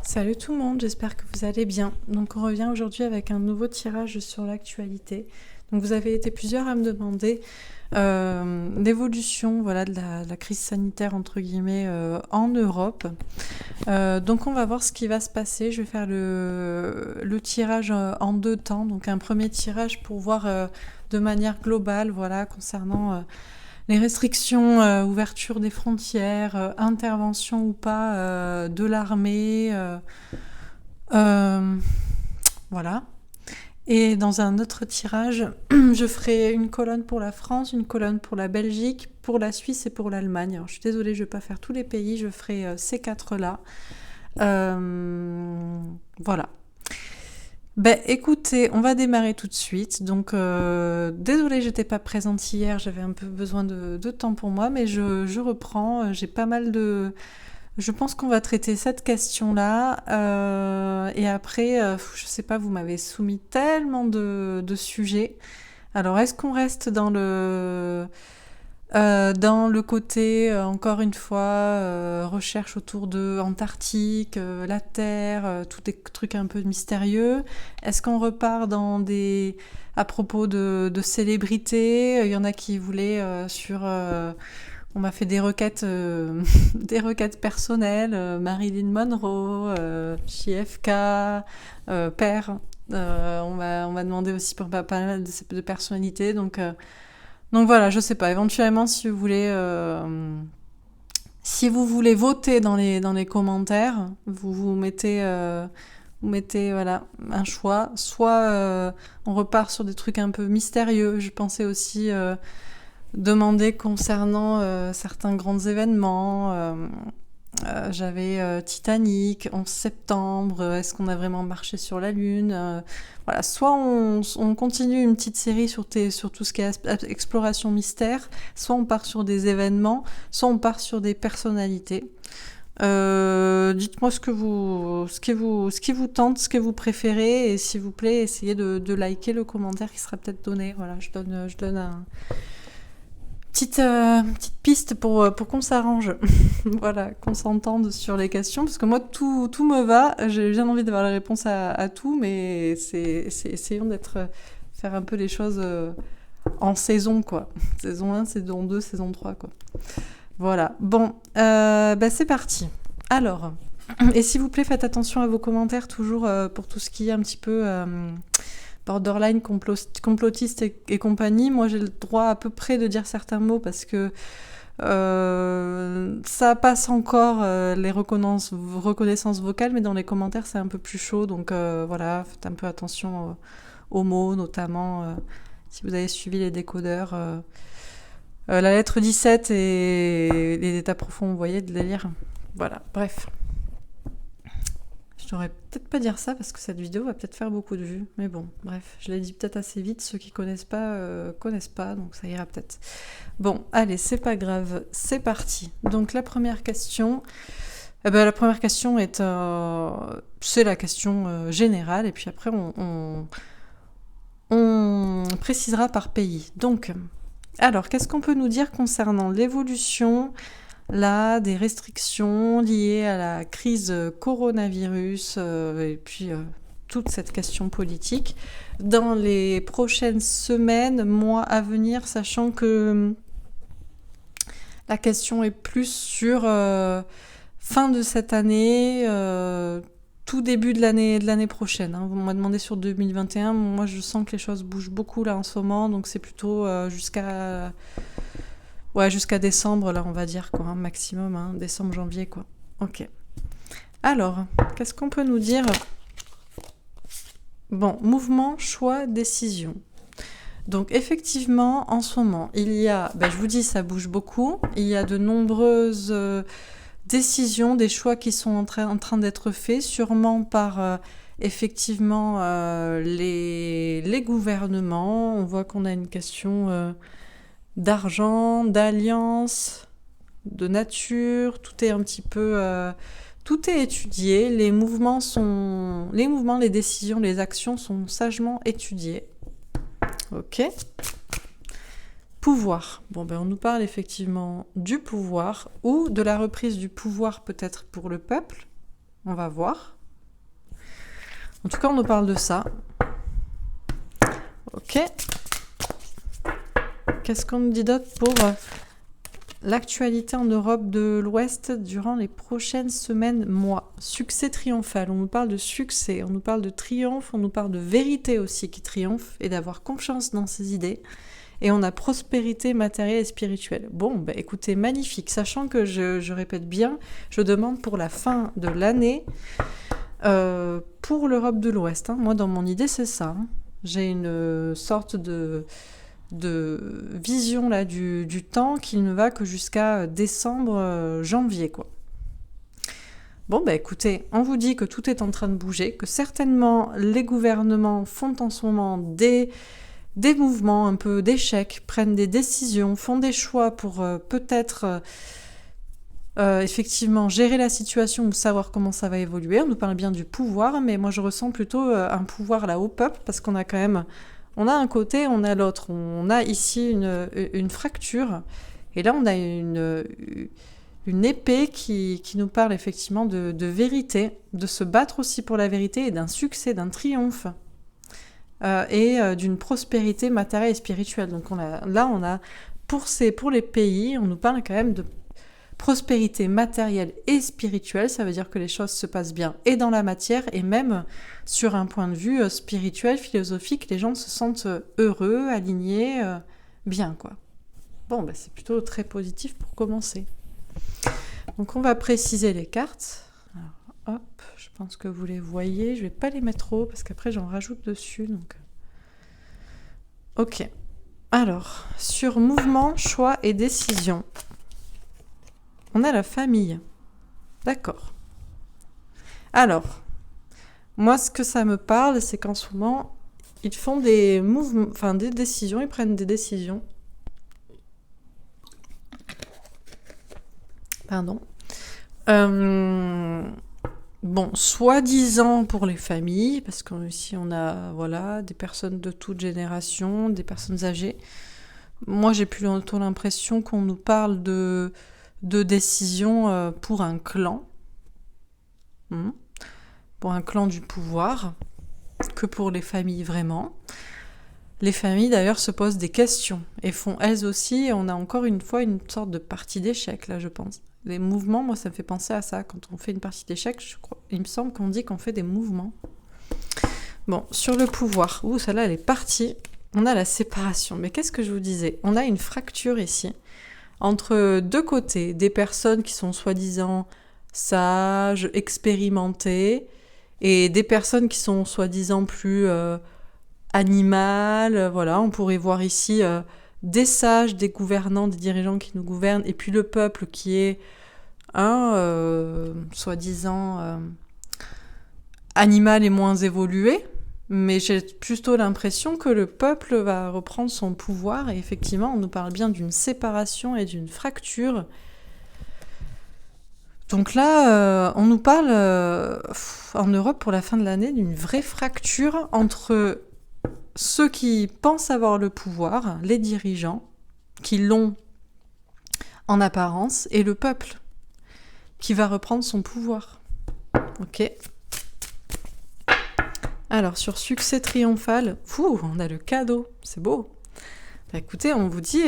Salut tout le monde, j'espère que vous allez bien. Donc on revient aujourd'hui avec un nouveau tirage sur l'actualité. Donc vous avez été plusieurs à me demander l'évolution de la crise sanitaire entre guillemets en Europe. Donc on va voir ce qui va se passer. Je vais faire le tirage en deux temps. Donc un premier tirage pour voir de manière globale concernant les restrictions, ouverture des frontières, intervention ou pas de l'armée, euh, voilà. Et dans un autre tirage, je ferai une colonne pour la France, une colonne pour la Belgique, pour la Suisse et pour l'Allemagne. Alors, je suis désolée, je ne vais pas faire tous les pays, je ferai ces quatre-là. Voilà. Ben écoutez, on va démarrer tout de suite. Donc désolée, j'étais pas présente hier, j'avais un peu besoin de temps pour moi, mais je reprends. J'ai pas mal de. Je pense qu'on va traiter cette question-là. Et après, je sais pas, vous m'avez soumis tellement de sujets. Alors est-ce qu'on reste dans le côté, encore une fois, recherche autour de Antarctique, la Terre, tous des trucs un peu mystérieux. Est-ce qu'on repart dans des... à propos de célébrités? Il y en a qui voulaient on m'a fait des requêtes, des requêtes personnelles, Marilyn Monroe, JFK, Père. On m'a demandé aussi pour pas mal de personnalités, donc voilà, je sais pas. Éventuellement, si vous voulez voter dans les commentaires, vous mettez voilà un choix. Soit on repart sur des trucs un peu mystérieux. Je pensais aussi demander concernant certains grands événements. J'avais Titanic, 11 septembre, est-ce qu'on a vraiment marché sur la Lune? Voilà, soit on continue une petite série sur tout ce qui est exploration mystère, soit on part sur des événements, soit on part sur des personnalités. Dites-moi ce qui vous tente, ce que vous préférez, et s'il vous plaît, essayez de liker le commentaire qui sera peut-être donné. Voilà, je donne un... Petite piste pour qu'on s'arrange. Voilà, qu'on s'entende sur les questions, parce que moi tout me va, j'ai bien envie d'avoir la réponse à tout, mais essayons faire un peu les choses en saison, quoi. Saison 1, saison 2, saison 3, quoi. Voilà, bon, c'est parti. Alors, et s'il vous plaît, faites attention à vos commentaires, toujours pour tout ce qui est un petit peu... borderline, complotiste et compagnie. Moi, j'ai le droit à peu près de dire certains mots parce que ça passe encore les reconnaissances vocales, mais dans les commentaires, c'est un peu plus chaud. Donc voilà, faites un peu attention aux mots, notamment si vous avez suivi les décodeurs. La lettre 17 et les états profonds, vous voyez, de délire. Voilà, bref. Je devrais peut-être pas dire ça parce que cette vidéo va peut-être faire beaucoup de vues. Mais bon, bref, je l'ai dit peut-être assez vite. Ceux qui connaissent pas, donc ça ira peut-être. Bon, allez, c'est pas grave, c'est parti. Donc la première question, est, c'est la question générale, et puis après on précisera par pays. Donc, alors, qu'est-ce qu'on peut nous dire concernant l'évolution des restrictions liées à la crise coronavirus et puis toute cette question politique dans les prochaines semaines, mois à venir, sachant que la question est plus sur fin de cette année, tout début de l'année prochaine. Vous m'avez demandé sur 2021, moi je sens que les choses bougent beaucoup là en ce moment, donc c'est plutôt jusqu'à décembre, là, on va dire, quoi, maximum, décembre, janvier, quoi. Ok. Alors, qu'est-ce qu'on peut nous dire? Bon, mouvement, choix, décision. Donc, effectivement, en ce moment, il y a, je vous dis, ça bouge beaucoup. Il y a de nombreuses décisions, des choix qui sont en train d'être faits, sûrement par... effectivement, les gouvernements. On voit qu'on a une question... d'argent, d'alliance, de nature, tout est un petit peu... tout est étudié, les mouvements, les décisions, les actions sont sagement étudiées. Ok. Pouvoir. Bon, on nous parle effectivement du pouvoir, ou de la reprise du pouvoir peut-être pour le peuple. On va voir. En tout cas, on nous parle de ça. Ok. Qu'est-ce qu'on nous dit d'autre pour l'actualité en Europe de l'Ouest durant les prochaines semaines, mois? Succès triomphal. On nous parle de succès, on nous parle de triomphe, on nous parle de vérité aussi qui triomphe et d'avoir confiance dans ses idées. Et on a prospérité matérielle et spirituelle. Bon, bah écoutez, magnifique. Sachant que je répète bien, je demande pour la fin de l'année pour l'Europe de l'Ouest. Hein. Moi, dans mon idée, c'est ça. Hein. J'ai une sorte de vision là du temps qui ne va que jusqu'à décembre, janvier, quoi. Bon, bah écoutez, on vous dit que tout est en train de bouger, que certainement les gouvernements font en ce moment des mouvements un peu d'échecs, prennent des décisions, font des choix pour peut-être effectivement gérer la situation ou savoir comment ça va évoluer. On nous parle bien du pouvoir, mais moi je ressens plutôt un pouvoir là au peuple, parce qu'on a quand même, on a un côté, on a l'autre. On a ici une fracture, et là on a une épée qui nous parle effectivement de vérité, de se battre aussi pour la vérité, et d'un succès, d'un triomphe. Et d'une prospérité matérielle et spirituelle. Donc on a pour les pays, on nous parle quand même de prospérité matérielle et spirituelle. Ça veut dire que les choses se passent bien et dans la matière, et même sur un point de vue spirituel, philosophique, les gens se sentent heureux, alignés, bien quoi. Bon, bah, c'est plutôt très positif pour commencer. Donc on va préciser les cartes. Alors, hop, je pense que vous les voyez. Je vais pas les mettre trop parce qu'après j'en rajoute dessus. Donc, ok. Alors, sur mouvement, choix et décision, on a la famille. D'accord. Alors, moi, ce que ça me parle, c'est qu'en ce moment, ils font des mouvements, enfin des décisions, ils prennent des décisions. Pardon. Bon, soi-disant pour les familles, parce qu'ici on a voilà, des personnes de toute génération, des personnes âgées. Moi, j'ai plutôt l'impression qu'on nous parle de décisions pour un clan. Pour un clan du pouvoir, que pour les familles vraiment. Les familles d'ailleurs se posent des questions et font elles aussi, on a encore une fois une sorte de partie d'échec là, je pense. Les mouvements, moi ça me fait penser à ça, quand on fait une partie d'échec, je crois, il me semble qu'on dit qu'on fait des mouvements. Bon, sur le pouvoir, celle-là elle est partie, on a la séparation, mais qu'est-ce que je vous disais? On a une fracture ici, entre deux côtés, des personnes qui sont soi-disant sages, expérimentées, et des personnes qui sont soi-disant plus animales. Voilà, on pourrait voir ici des sages, des gouvernants, des dirigeants qui nous gouvernent, et puis le peuple qui est soi-disant animal et moins évolué. Mais j'ai plutôt l'impression que le peuple va reprendre son pouvoir, et effectivement, on nous parle bien d'une séparation et d'une fracture. Donc là, on nous parle en Europe pour la fin de l'année d'une vraie fracture entre ceux qui pensent avoir le pouvoir, les dirigeants, qui l'ont en apparence, et le peuple qui va reprendre son pouvoir. Ok. Alors, sur succès triomphal, on a le cadeau, c'est beau. Bah, écoutez, on vous dit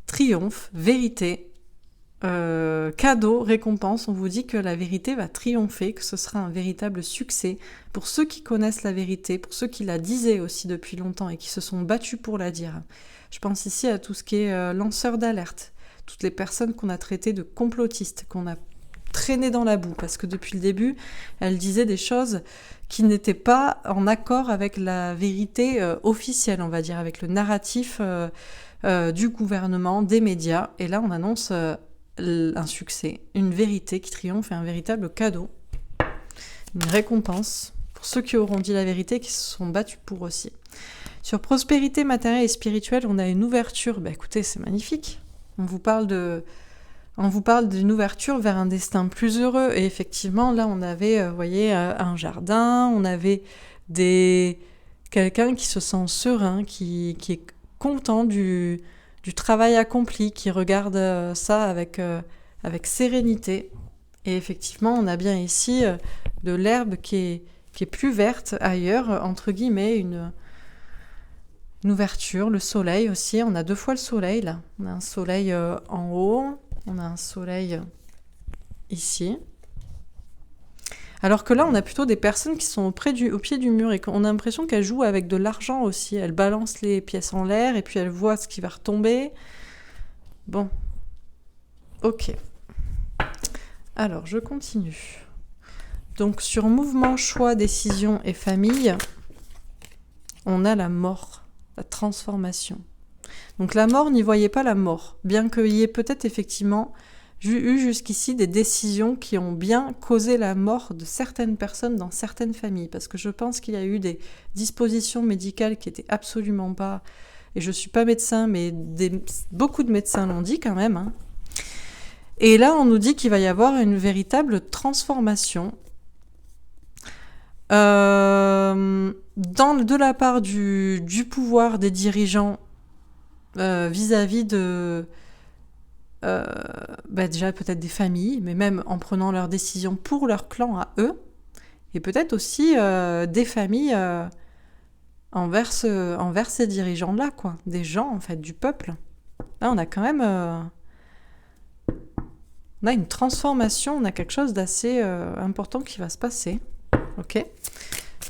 triomphe, vérité, cadeau, récompense, on vous dit que la vérité va triompher, que ce sera un véritable succès pour ceux qui connaissent la vérité, pour ceux qui la disaient aussi depuis longtemps et qui se sont battus pour la dire. Je pense ici à tout ce qui est lanceur d'alerte, toutes les personnes qu'on a traitées de complotistes, qu'on a traînées dans la boue, parce que depuis le début, elles disaient des choses qui n'étaient pas en accord avec la vérité officielle, on va dire, avec le narratif du gouvernement, des médias. Et là, on annonce un succès, une vérité qui triomphe et un véritable cadeau, une récompense pour ceux qui auront dit la vérité et qui se sont battus pour aussi. Sur prospérité matérielle et spirituelle, on a une ouverture. Bah écoutez, c'est magnifique. On vous parle d'une ouverture vers un destin plus heureux. Et effectivement, là, on avait, voyez, un jardin, on avait quelqu'un qui se sent serein, qui est content du travail accompli, qui regarde ça avec sérénité. Et effectivement, on a bien ici de l'herbe qui est plus verte ailleurs, entre guillemets, une ouverture, le soleil aussi. On a 2 fois le soleil là. On a un soleil en haut, on a un soleil ici. Alors que là, on a plutôt des personnes qui sont au pied du mur et qu'on a l'impression qu'elles jouent avec de l'argent aussi. Elles balancent les pièces en l'air et puis elles voient ce qui va retomber. Bon. Ok. Alors, je continue. Donc, sur mouvement, choix, décision et famille, on a la mort, la transformation. Donc, la mort, n'y voyez pas la mort. Bien qu'il y ait peut-être effectivement eu jusqu'ici des décisions qui ont bien causé la mort de certaines personnes dans certaines familles. Parce que je pense qu'il y a eu des dispositions médicales qui étaient absolument pas... Et je ne suis pas médecin, mais beaucoup de médecins l'ont dit quand même. Hein. Et là, on nous dit qu'il va y avoir une véritable transformation de la part du pouvoir des dirigeants vis-à-vis de... déjà peut-être des familles, mais même en prenant leurs décisions pour leur clan à eux, et peut-être aussi des familles envers ces dirigeants-là, quoi, des gens en fait, du peuple. Là, on a quand même, on a une transformation, on a quelque chose d'assez important qui va se passer, ok.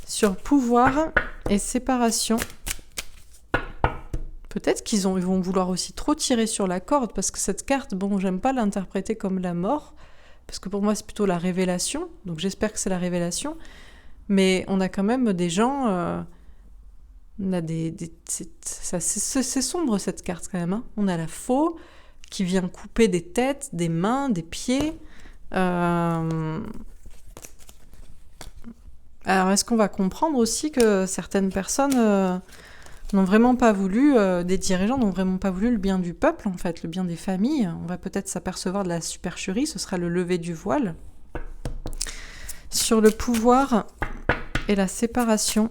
Sur pouvoir et séparation. Peut-être qu'ils vont vouloir aussi trop tirer sur la corde, parce que cette carte, bon, j'aime pas l'interpréter comme la mort, parce que pour moi, c'est plutôt la révélation, donc j'espère que c'est la révélation, mais on a quand même des gens... on a c'est sombre, cette carte, quand même. Hein. On a la faux, qui vient couper des têtes, des mains, des pieds. Alors, est-ce qu'on va comprendre aussi que certaines personnes... n'ont vraiment pas voulu, des dirigeants n'ont vraiment pas voulu le bien du peuple, en fait, le bien des familles. On va peut-être s'apercevoir de la supercherie, ce sera le lever du voile. Sur le pouvoir et la séparation.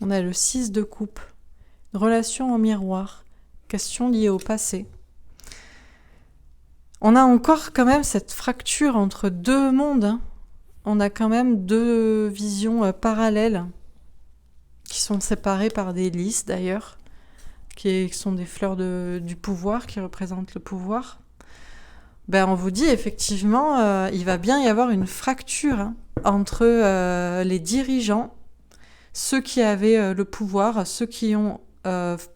On a le 6 de coupe, relation en miroir, question liée au passé. On a encore quand même cette fracture entre 2 mondes. Hein. On a quand même 2 visions parallèles qui sont séparées par des lys d'ailleurs, qui sont des fleurs du pouvoir, qui représentent le pouvoir. On vous dit effectivement, il va bien y avoir une fracture hein, entre les dirigeants, ceux qui avaient le pouvoir, ceux qui ont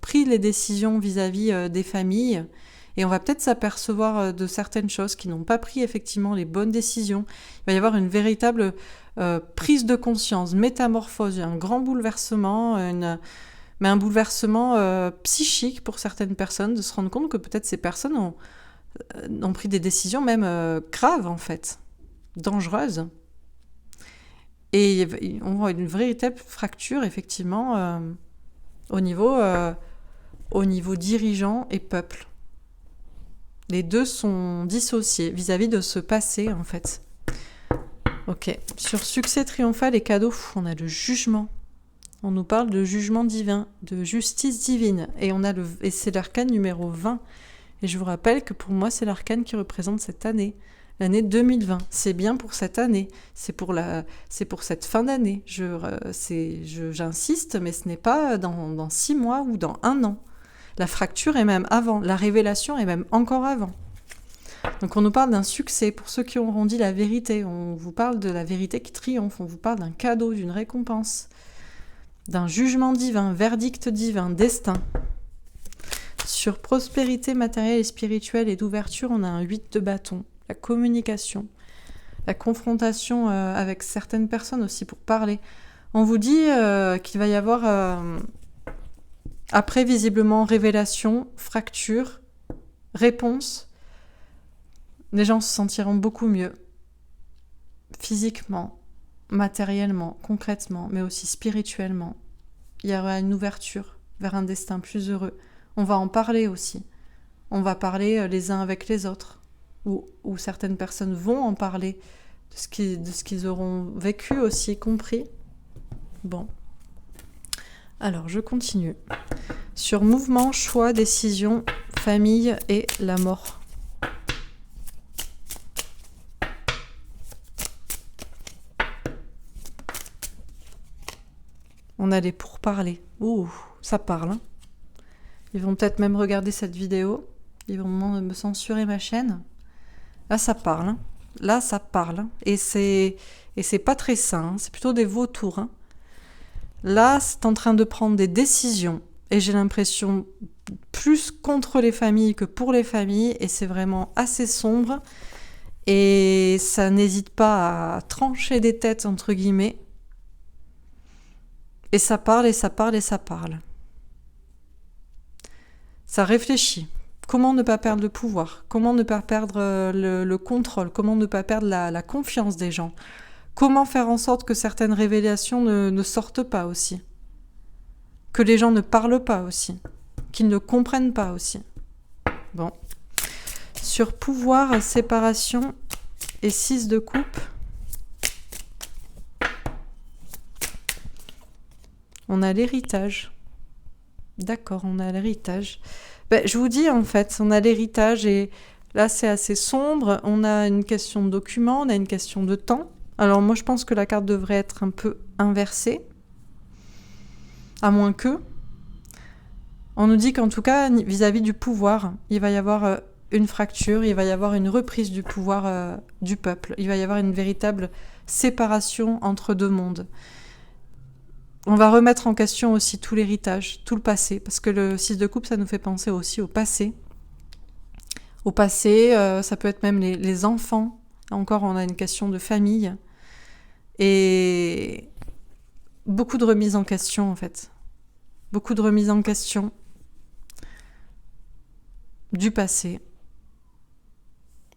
pris les décisions vis-à-vis des familles. Et on va peut-être s'apercevoir de certaines choses qui n'ont pas pris effectivement les bonnes décisions. Il va y avoir une véritable prise de conscience, métamorphose, un grand bouleversement, mais un bouleversement psychique pour certaines personnes, de se rendre compte que peut-être ces personnes ont pris des décisions même graves en fait, dangereuses. Et on voit une véritable fracture effectivement au niveau dirigeant et peuple. Les 2 sont dissociés vis-à-vis de ce passé, en fait. Ok. Sur succès triomphal et cadeau, on a le jugement. On nous parle de jugement divin, de justice divine. Et c'est l'arcane numéro 20. Et je vous rappelle que pour moi, c'est l'arcane qui représente cette année. L'année 2020. C'est bien pour cette année. C'est pour cette fin d'année. J'insiste, mais ce n'est pas dans 6 mois ou dans 1 an. La fracture est même avant, la révélation est même encore avant. Donc on nous parle d'un succès, pour ceux qui auront dit la vérité, on vous parle de la vérité qui triomphe, on vous parle d'un cadeau, d'une récompense, d'un jugement divin, verdict divin, destin. Sur prospérité matérielle et spirituelle et d'ouverture, on a un 8 de bâton, la communication, la confrontation avec certaines personnes aussi pour parler. On vous dit qu'il va y avoir... après, visiblement, révélation, fracture, réponse, les gens se sentiront beaucoup mieux, physiquement, matériellement, concrètement, mais aussi spirituellement. Il y aura une ouverture vers un destin plus heureux. On va en parler aussi. On va parler les uns avec les autres, ou certaines personnes vont en parler de ce qu'ils auront vécu aussi, compris. Bon. Alors, je continue. Sur mouvement, choix, décision, famille et la mort. On a les pourparlers. Ouh, ça parle. Hein. Ils vont peut-être même regarder cette vidéo. Ils vont me censurer ma chaîne. Là, ça parle. Hein. Là, ça parle. Et c'est pas très sain. Hein. C'est plutôt des vautours. Hein. Là, c'est en train de prendre des décisions. Et j'ai l'impression plus contre les familles que pour les familles. Et c'est vraiment assez sombre. Et ça n'hésite pas à trancher des têtes, entre guillemets. Et ça parle, et ça parle, et ça parle. Ça réfléchit. Comment ne pas perdre le pouvoir? Comment ne pas perdre le contrôle? Comment ne pas perdre la confiance des gens? Comment faire en sorte que certaines révélations ne sortent pas aussi? Que les gens ne parlent pas aussi? Qu'ils ne comprennent pas aussi? Bon. Sur pouvoir, séparation et 6 de coupe. On a l'héritage. D'accord, on a l'héritage. Ben, je vous dis, en fait, on a l'héritage et là, c'est assez sombre. On a une question de document, on a une question de temps. Alors, moi, je pense que la carte devrait être un peu inversée. À moins que. On nous dit qu'en tout cas, vis-à-vis du pouvoir, il va y avoir une fracture, il va y avoir une reprise du pouvoir du peuple. Il va y avoir une véritable séparation entre deux mondes. On va remettre en question aussi tout l'héritage, tout le passé, parce que le 6 de coupe, ça nous fait penser aussi au passé. Au passé, ça peut être même les enfants. Là encore, on a une question de famille. Et beaucoup de remises en question, en fait. Beaucoup de remises en question du passé.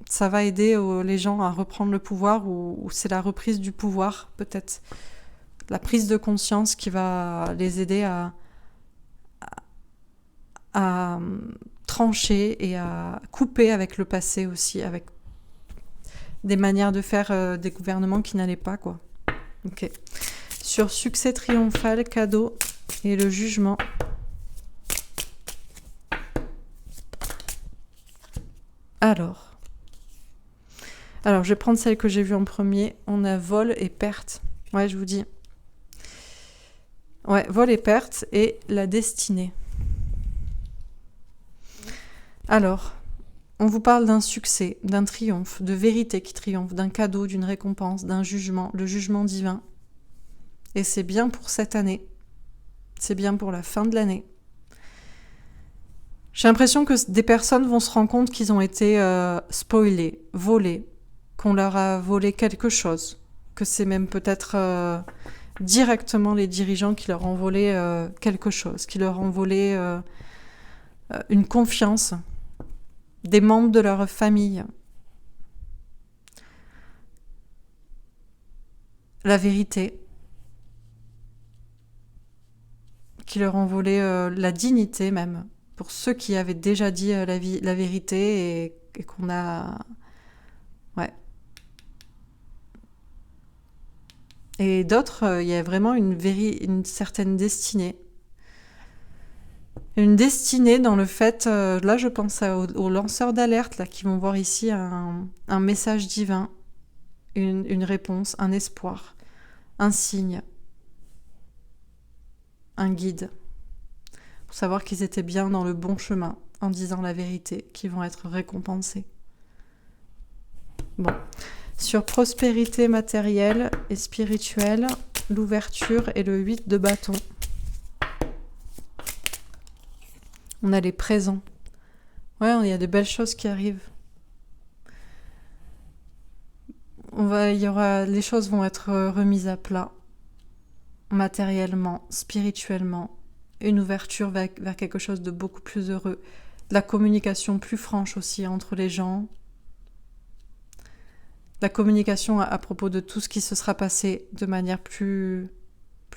Ça va aider les gens à reprendre le pouvoir, ou c'est la reprise du pouvoir, peut-être. La prise de conscience qui va les aider à trancher et à couper avec le passé aussi, avec des manières de faire des gouvernements qui n'allaient pas, quoi. Ok. Sur succès triomphal, cadeau et le jugement. Alors, je vais prendre celle que j'ai vue en premier. On a vol et perte. Ouais, je vous dis. Ouais, vol et perte et la destinée. Alors, on vous parle d'un succès, d'un triomphe, de vérité qui triomphe, d'un cadeau, d'une récompense, d'un jugement, le jugement divin. Et c'est bien pour cette année. C'est bien pour la fin de l'année. J'ai l'impression que des personnes vont se rendre compte qu'ils ont été spoilés, volés, qu'on leur a volé quelque chose, que c'est même peut-être directement les dirigeants qui leur ont volé quelque chose, qui leur ont volé une confiance, des membres de leur famille. La vérité, qui leur ont volé la dignité même, pour ceux qui avaient déjà dit la vérité et qu'on a... Ouais. Et d'autres, il y a vraiment une certaine destinée. Une destinée dans le fait, là je pense aux lanceurs d'alerte là, qui vont voir ici un message divin, une réponse, un espoir, un signe, un guide. Pour savoir qu'ils étaient bien dans le bon chemin en disant la vérité, qu'ils vont être récompensés. Bon. Sur prospérité matérielle et spirituelle, l'ouverture et le 8 de bâton. On a les présents. Ouais, il y a de belles choses qui arrivent. Les choses vont être remises à plat, matériellement, spirituellement. Une ouverture vers quelque chose de beaucoup plus heureux. De la communication plus franche aussi entre les gens. La communication à propos de tout ce qui se sera passé de manière plus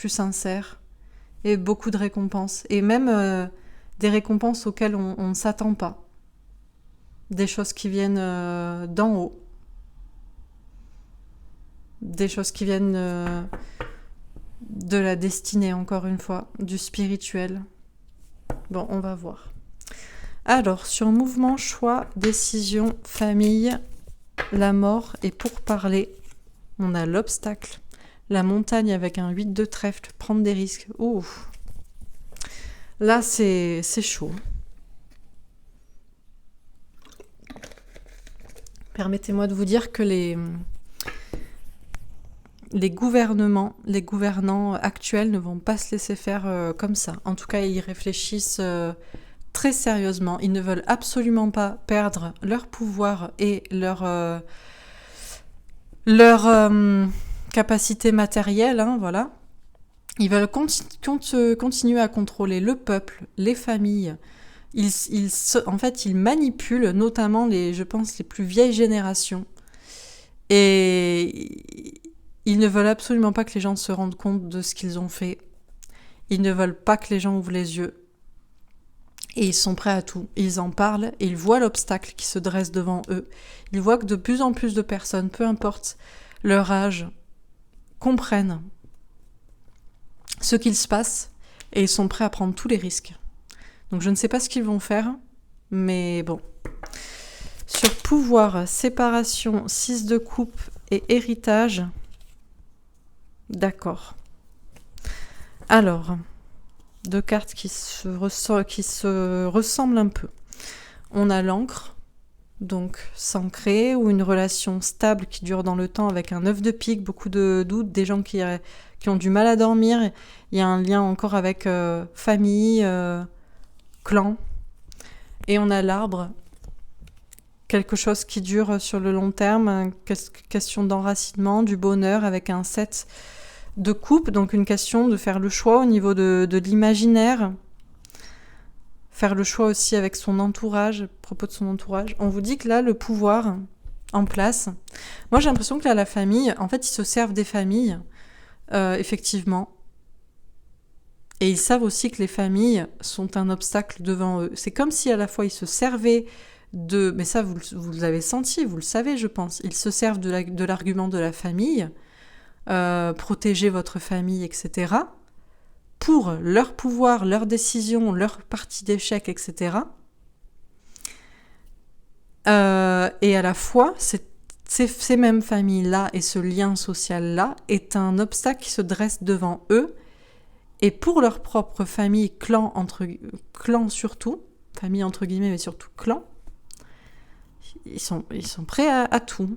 sincère. Et beaucoup de récompenses. Et même des récompenses auxquelles on ne s'attend pas. Des choses qui viennent d'en haut. Des choses qui viennent de la destinée, encore une fois, du spirituel. Bon, on va voir. Alors, sur mouvement, choix, décision, famille, la mort et pourparler, on a l'obstacle, la montagne avec un 8 de trèfle, prendre des risques. Ouh. Là, c'est chaud. Permettez-moi de vous dire que les gouvernements, les gouvernants actuels ne vont pas se laisser faire comme ça. En tout cas, ils réfléchissent très sérieusement. Ils ne veulent absolument pas perdre leur pouvoir et leur capacité matérielle, hein, voilà. Ils veulent continuer à contrôler le peuple, les familles. En fait, ils manipulent notamment je pense, les plus vieilles générations. Et ils ne veulent absolument pas que les gens se rendent compte de ce qu'ils ont fait. Ils ne veulent pas que les gens ouvrent les yeux. Et ils sont prêts à tout. Ils en parlent et ils voient l'obstacle qui se dresse devant eux. Ils voient que de plus en plus de personnes, peu importe leur âge, comprennent ce qu'il se passe et ils sont prêts à prendre tous les risques. Donc je ne sais pas ce qu'ils vont faire, mais bon. Sur pouvoir, séparation, 6 de coupe et héritage, d'accord. Alors, deux cartes qui se ressemblent un peu. On a l'encre, donc s'ancrer, ou une relation stable qui dure dans le temps avec un 9 de pique, beaucoup de doutes, des gens qui ont du mal à dormir. Il y a un lien encore avec famille, clan. Et on a l'arbre, quelque chose qui dure sur le long terme, question d'enracinement, du bonheur avec un 7 de coupe, donc une question de faire le choix au niveau de l'imaginaire, faire le choix aussi avec son entourage, à propos de son entourage. On vous dit que là, le pouvoir en place, moi j'ai l'impression que là, la famille, en fait, ils se servent des familles, effectivement, et ils savent aussi que les familles sont un obstacle devant eux. C'est comme si à la fois ils se servaient mais ça vous l'avez senti, vous le savez je pense, ils se servent de l'argument de la famille, protéger votre famille, etc., pour leur pouvoir, leur décision, leur partie d'échec, etc. Et à la fois, ces mêmes familles-là et ce lien social-là est un obstacle qui se dresse devant eux, et pour leur propre famille, clan surtout, famille entre guillemets, mais surtout clan, ils sont prêts à tout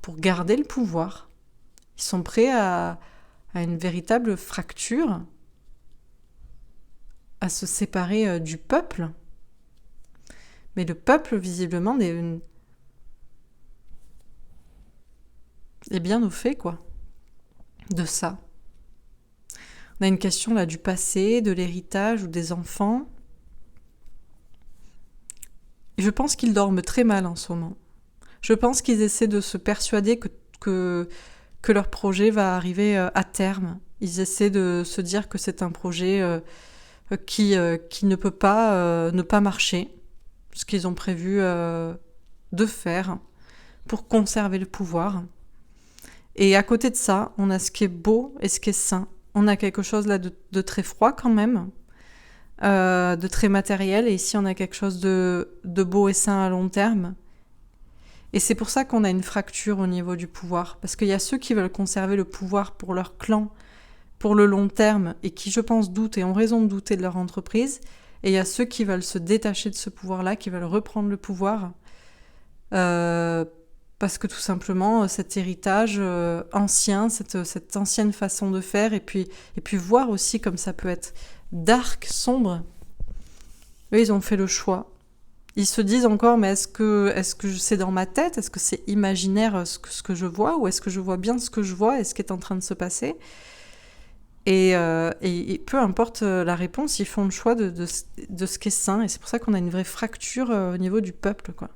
pour garder le pouvoir. Ils sont prêts à une véritable fracture, à se séparer du peuple. Mais le peuple, visiblement, est bien au fait, quoi, de ça. On a une question là du passé, de l'héritage ou des enfants. Et je pense qu'ils dorment très mal en ce moment. Je pense qu'ils essaient de se persuader que leur projet va arriver à terme. Ils essaient de se dire que c'est un projet qui ne peut pas ne pas marcher, ce qu'ils ont prévu de faire pour conserver le pouvoir. Et à côté de ça, on a ce qui est beau et ce qui est sain. On a quelque chose là de très froid quand même, de très matériel, et ici on a quelque chose de beau et sain à long terme. Et c'est pour ça qu'on a une fracture au niveau du pouvoir, parce qu'il y a ceux qui veulent conserver le pouvoir pour leur clan, pour le long terme, et qui, je pense, doutent et ont raison de douter de leur entreprise, et il y a ceux qui veulent se détacher de ce pouvoir-là, qui veulent reprendre le pouvoir, parce que tout simplement, cet héritage ancien, cette ancienne façon de faire, et puis voir aussi comme ça peut être dark, sombre, eux, ils ont fait le choix. Ils se disent encore, mais est-ce que c'est dans ma tête? Est-ce que c'est imaginaire ce que je vois? Ou est-ce que je vois bien ce que je vois et ce qui est en train de se passer? Et peu importe la réponse, ils font le choix de ce qui est sain. Et c'est pour ça qu'on a une vraie fracture au niveau du peuple, quoi.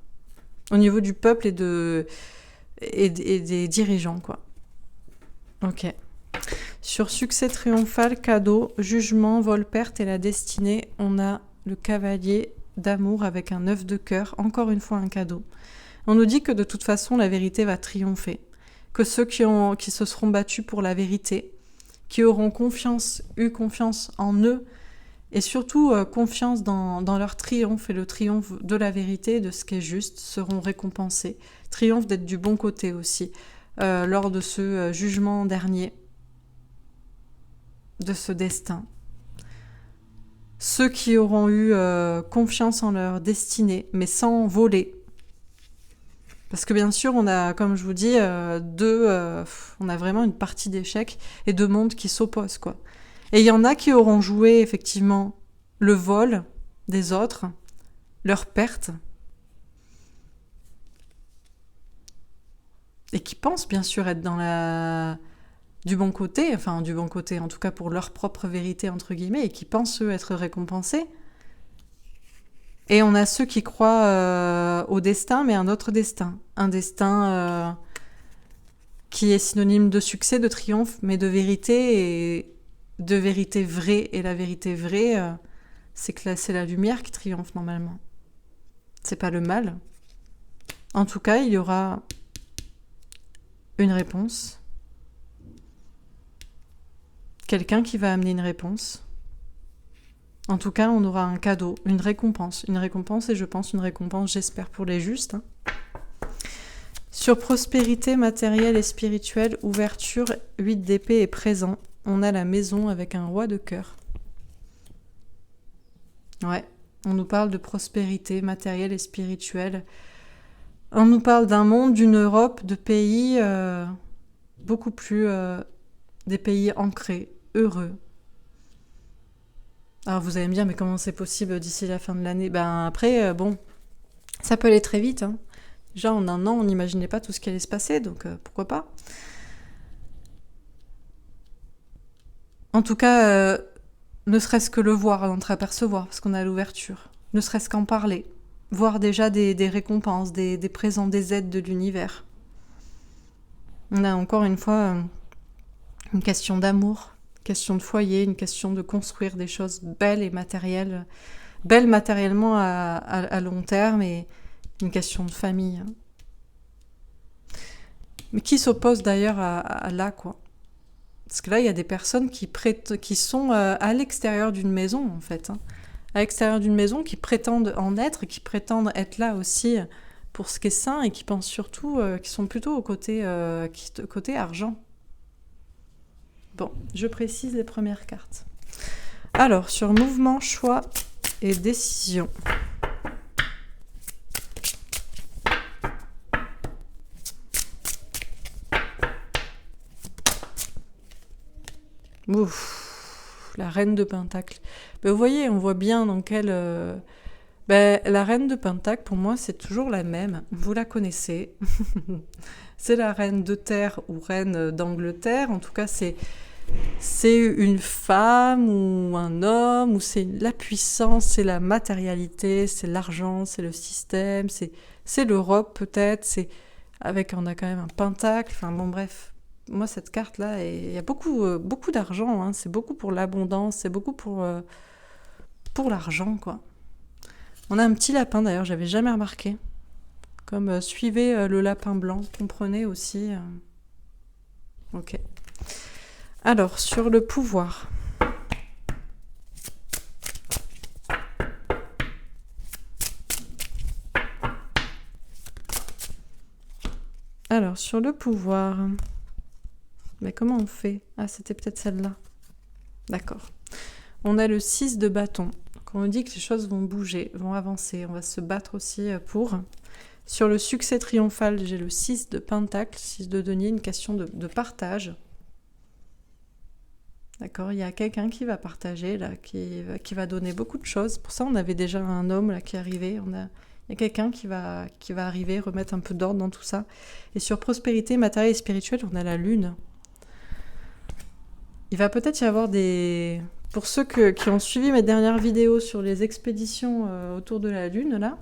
Au niveau du peuple et des dirigeants, quoi. Ok. Sur succès triomphal, cadeau, jugement, vol-perte et la destinée, on a le cavalier d'amour avec un 9 de cœur, encore une fois un cadeau. On nous dit que de toute façon la vérité va triompher, que ceux qui se seront battus pour la vérité, qui auront eu confiance en eux, et surtout confiance dans leur triomphe, et le triomphe de la vérité, de ce qui est juste, seront récompensés. Triomphe d'être du bon côté aussi, lors de ce jugement dernier, de ce destin. Ceux qui auront eu confiance en leur destinée, mais sans voler. Parce que bien sûr, on a, comme je vous dis, on a vraiment une partie d'échecs et de mondes qui s'opposent, quoi. Et il y en a qui auront joué effectivement le vol des autres, leur perte, et qui pensent bien sûr être du bon côté, enfin du bon côté en tout cas pour leur propre vérité entre guillemets, et qui pensent eux être récompensés. Et on a ceux qui croient au destin, mais un autre destin. Un destin qui est synonyme de succès, de triomphe, mais de vérité, et de vérité vraie. Et la vérité vraie, c'est que c'est la lumière qui triomphe normalement. C'est pas le mal. En tout cas, il y aura une réponse. Quelqu'un qui va amener une réponse. En tout cas, on aura un cadeau, une récompense, et je pense une récompense, j'espère, pour les justes. Hein. Sur prospérité matérielle et spirituelle, ouverture, 8 d'épée est présent. On a la maison avec un roi de cœur. Ouais, on nous parle de prospérité matérielle et spirituelle. On nous parle d'un monde, d'une Europe, de pays beaucoup plus... des pays ancrés, heureux. Alors vous allez me dire, mais comment c'est possible d'ici la fin de l'année? Ben après, bon, ça peut aller très vite. Hein. Déjà, en un an, on n'imaginait pas tout ce qui allait se passer, donc pourquoi pas. En tout cas, ne serait-ce que le voir, l'entreapercevoir, parce qu'on a l'ouverture. Ne serait-ce qu'en parler. Voir déjà des récompenses, des présents, des aides de l'univers. On a encore une fois une question d'amour, question de foyer, une question de construire des choses belles et matérielles, belles matériellement à long terme, et une question de famille. Mais qui s'oppose d'ailleurs à là, quoi. Parce que là, il y a des personnes qui sont à l'extérieur d'une maison, en fait. Hein. À l'extérieur d'une maison, qui prétendent en être, qui prétendent être là aussi pour ce qui est sain, et qui pensent surtout, qui sont plutôt au côté argent. Bon, je précise les premières cartes. Alors, sur mouvement, choix et décision. Ouf, la reine de Pentacle. Ben, vous voyez, on voit bien dans quelle... la reine de Pentacle, pour moi, c'est toujours la même. Vous la connaissez. C'est la reine de terre ou reine d'Angleterre. En tout cas, c'est une femme ou un homme, ou c'est la puissance, c'est la matérialité, c'est l'argent, c'est le système, c'est l'Europe peut-être, on a quand même un pentacle, enfin bon bref. Moi cette carte là, il y a beaucoup d'argent, hein, c'est beaucoup pour l'abondance, c'est beaucoup pour l'argent quoi. On a un petit lapin d'ailleurs, j'avais jamais remarqué. Comme suivez le lapin blanc, comprenez aussi. Ok. Alors, sur le pouvoir. Alors, sur le pouvoir. Mais comment on fait? Ah, c'était peut-être celle-là. D'accord. On a le 6 de bâton. Donc, on nous dit que les choses vont bouger, vont avancer. On va se battre aussi pour. Sur le succès triomphal, j'ai le 6 de pentacle, 6 de denier, une question de partage. D'accord, il y a quelqu'un qui va partager, là, qui va donner beaucoup de choses. Pour ça, on avait déjà un homme là, qui est arrivé. Il y a quelqu'un qui va arriver, remettre un peu d'ordre dans tout ça. Et sur prospérité matérielle et spirituelle, on a la lune. Il va peut-être y avoir des... Pour ceux qui ont suivi mes dernières vidéos sur les expéditions autour de la lune, là,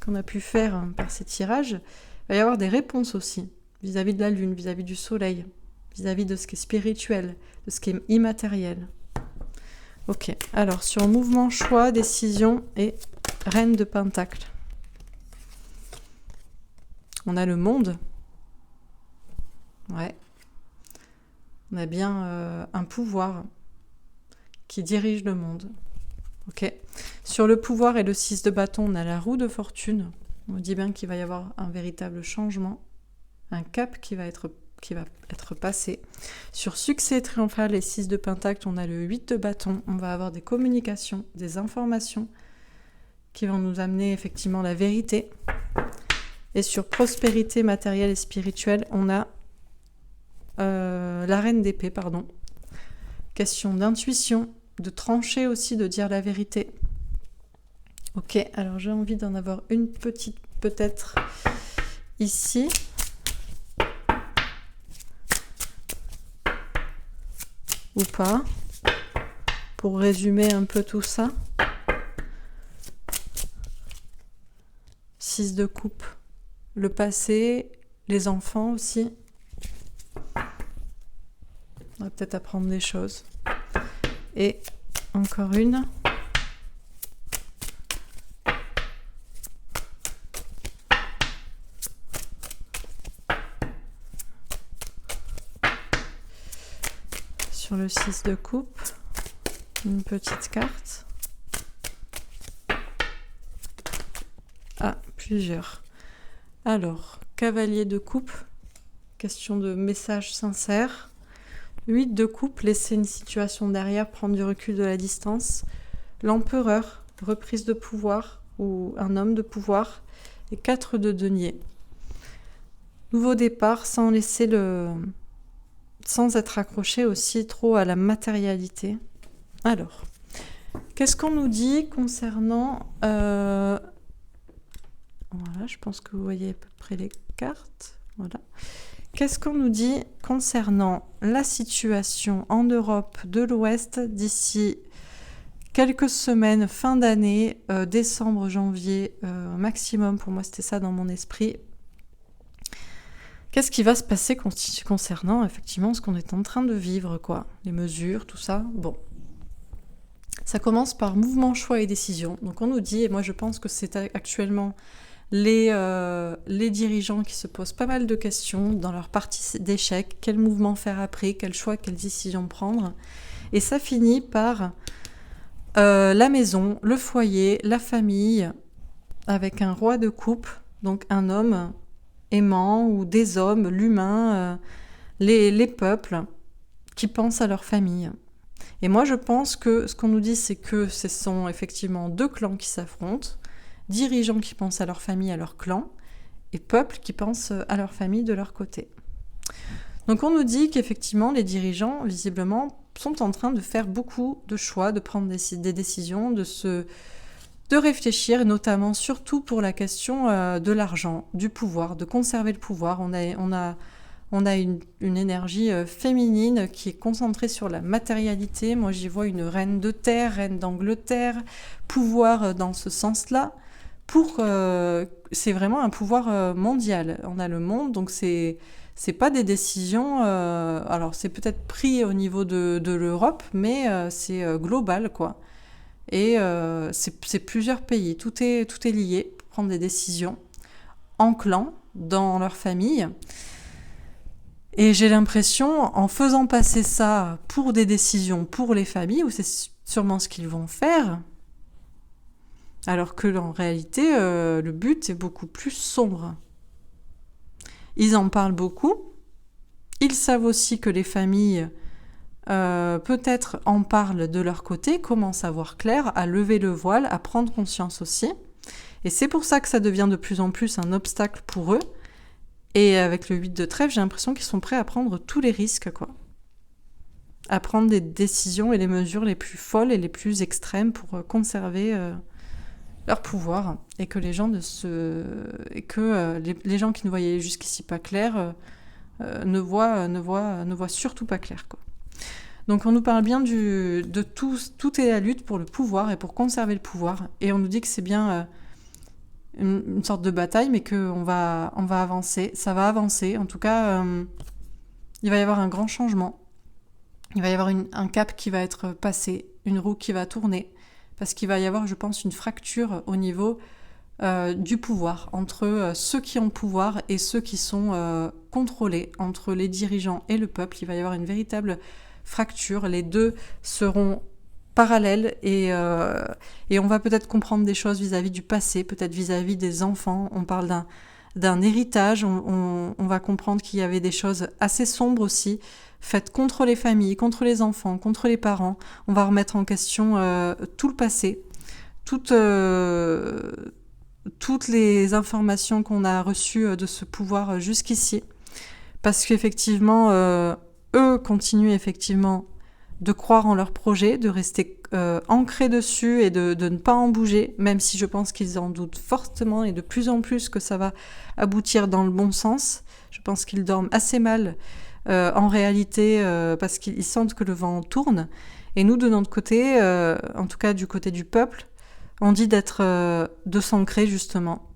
qu'on a pu faire par ces tirages, il va y avoir des réponses aussi, vis-à-vis de la lune, vis-à-vis du soleil, vis-à-vis de ce qui est spirituel, de ce qui est immatériel. Ok, alors sur mouvement, choix, décision et reine de pentacle. On a le monde. Ouais. On a bien un pouvoir qui dirige le monde. Ok. Sur le pouvoir et le 6 de bâton, on a la roue de fortune. On dit bien qu'il va y avoir un véritable changement, un cap qui va être passé. Sur succès triomphal et 6 de pentacle, on a le 8 de bâton. On va avoir des communications, des informations qui vont nous amener effectivement la vérité. Et sur prospérité matérielle et spirituelle, on a la reine d'épée, pardon. Question d'intuition, de trancher aussi, de dire la vérité. Ok, alors j'ai envie d'en avoir une petite, peut-être, ici. Ou pas, pour résumer un peu tout ça. 6 de coupe, le passé, les enfants aussi. On va peut-être apprendre des choses. Et encore une. Sur le 6 de coupe, une petite carte. Ah, plusieurs. Alors, cavalier de coupe, question de message sincère. 8 de coupe, laisser une situation derrière, prendre du recul de la distance. L'empereur, reprise de pouvoir ou un homme de pouvoir. Et 4 de denier. Nouveau départ sans laisser sans être accroché aussi trop à la matérialité. Alors, qu'est-ce qu'on nous dit concernant... Voilà, je pense que vous voyez à peu près les cartes. Voilà. Qu'est-ce qu'on nous dit concernant la situation en Europe de l'Ouest d'ici quelques semaines, fin d'année, décembre, janvier, maximum, pour moi c'était ça dans mon esprit. Qu'est-ce qui va se passer concernant effectivement ce qu'on est en train de vivre, quoi, les mesures, tout ça. Bon, ça commence par mouvement, choix et décision. Donc on nous dit, et moi je pense que c'est actuellement les dirigeants qui se posent pas mal de questions dans leur partie d'échec, quel mouvement faire après, quel choix, quelle décision prendre. Et ça finit par la maison, le foyer, la famille, avec un roi de coupe, donc un homme aimant, ou des hommes, l'humain, les peuples qui pensent à leur famille. Et moi je pense que ce qu'on nous dit, c'est que ce sont effectivement deux clans qui s'affrontent, dirigeants qui pensent à leur famille, à leur clan, et peuples qui pensent à leur famille de leur côté. Donc on nous dit qu'effectivement les dirigeants, visiblement, sont en train de faire beaucoup de choix, de prendre des décisions, de réfléchir, et notamment surtout pour la question de l'argent, du pouvoir, de conserver le pouvoir. On a une énergie féminine qui est concentrée sur la matérialité. Moi j'y vois une reine de terre, reine d'Angleterre, pouvoir dans ce sens-là. C'est vraiment un pouvoir mondial. On a le monde, donc c'est pas des décisions... alors c'est peut-être pris au niveau de l'Europe, mais c'est global, quoi. Et c'est plusieurs pays, tout est lié pour prendre des décisions en clan, dans leur famille. Et j'ai l'impression, en faisant passer ça pour des décisions pour les familles, où c'est sûrement ce qu'ils vont faire, alors que en réalité, le but est beaucoup plus sombre. Ils en parlent beaucoup. Ils savent aussi que les familles... peut-être en parlent de leur côté, commencent à voir clair, à lever le voile, à prendre conscience aussi. Et c'est pour ça que ça devient de plus en plus un obstacle pour eux. Et avec le 8 de trèfle, j'ai l'impression qu'ils sont prêts à prendre tous les risques, quoi. À prendre des décisions et les mesures les plus folles et les plus extrêmes pour conserver leur pouvoir. Et que les gens les gens qui ne voyaient jusqu'ici pas clair ne voient surtout pas clair, quoi. Donc on nous parle bien de tout est la lutte pour le pouvoir et pour conserver le pouvoir. Et on nous dit que c'est bien une sorte de bataille, mais qu'on va avancer. Ça va avancer. En tout cas, il va y avoir un grand changement. Il va y avoir un cap qui va être passé, une roue qui va tourner. Parce qu'il va y avoir, je pense, une fracture au niveau du pouvoir, entre ceux qui ont pouvoir et ceux qui sont contrôlés, entre les dirigeants et le peuple. Il va y avoir une véritable fracture. Les deux seront parallèles et on va peut-être comprendre des choses vis-à-vis du passé, peut-être vis-à-vis des enfants. On parle d'un héritage, on va comprendre qu'il y avait des choses assez sombres aussi, faites contre les familles, contre les enfants, contre les parents. On va remettre en question tout le passé, toutes les informations qu'on a reçues de ce pouvoir jusqu'ici. Parce qu'effectivement, eux continuent effectivement de croire en leur projet, de rester ancrés dessus et de ne pas en bouger, même si je pense qu'ils en doutent fortement et de plus en plus que ça va aboutir dans le bon sens. Je pense qu'ils dorment assez mal en réalité parce qu'ils sentent que le vent tourne. Et nous, de notre côté, en tout cas du côté du peuple, on dit de s'ancrer justement.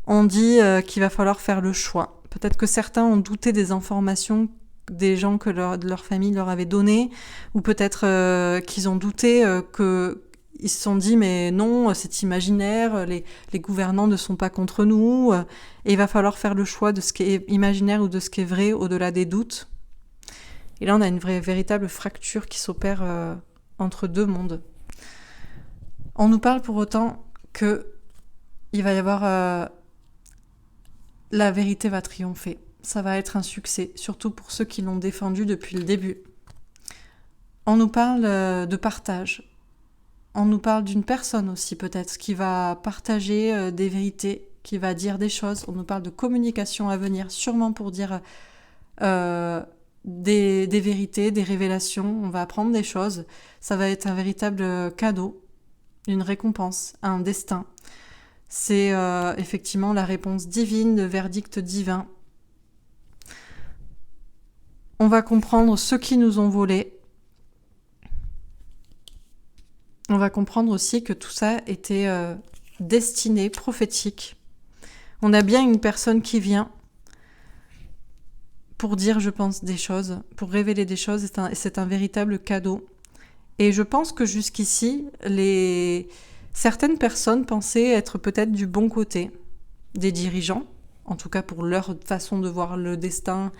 On dit qu'il va falloir faire le choix. Peut-être que certains ont douté des informations des gens que leur famille leur avait données, ou peut-être qu'ils ont douté qu'ils se sont dit mais non, c'est imaginaire, les gouvernants ne sont pas contre nous, et il va falloir faire le choix de ce qui est imaginaire ou de ce qui est vrai au-delà des doutes. Et là on a une véritable fracture qui s'opère entre deux mondes. On nous parle pour autant que il va y avoir la vérité va triompher. Ça va être un succès, surtout pour ceux qui l'ont défendu depuis le début. On nous parle de partage. On nous parle d'une personne aussi peut-être qui va partager des vérités, qui va dire des choses. On nous parle de communication à venir, sûrement pour dire des vérités, des révélations. On va apprendre des choses. Ça va être un véritable cadeau, une récompense, un destin. C'est effectivement la réponse divine, le verdict divin. On va comprendre ceux qui nous ont volés. On va comprendre aussi que tout ça était destiné, prophétique. On a bien une personne qui vient pour dire, je pense, des choses, pour révéler des choses. C'est un véritable cadeau. Et je pense que jusqu'ici, certaines personnes pensaient être peut-être du bon côté des dirigeants, en tout cas pour leur façon de voir le destin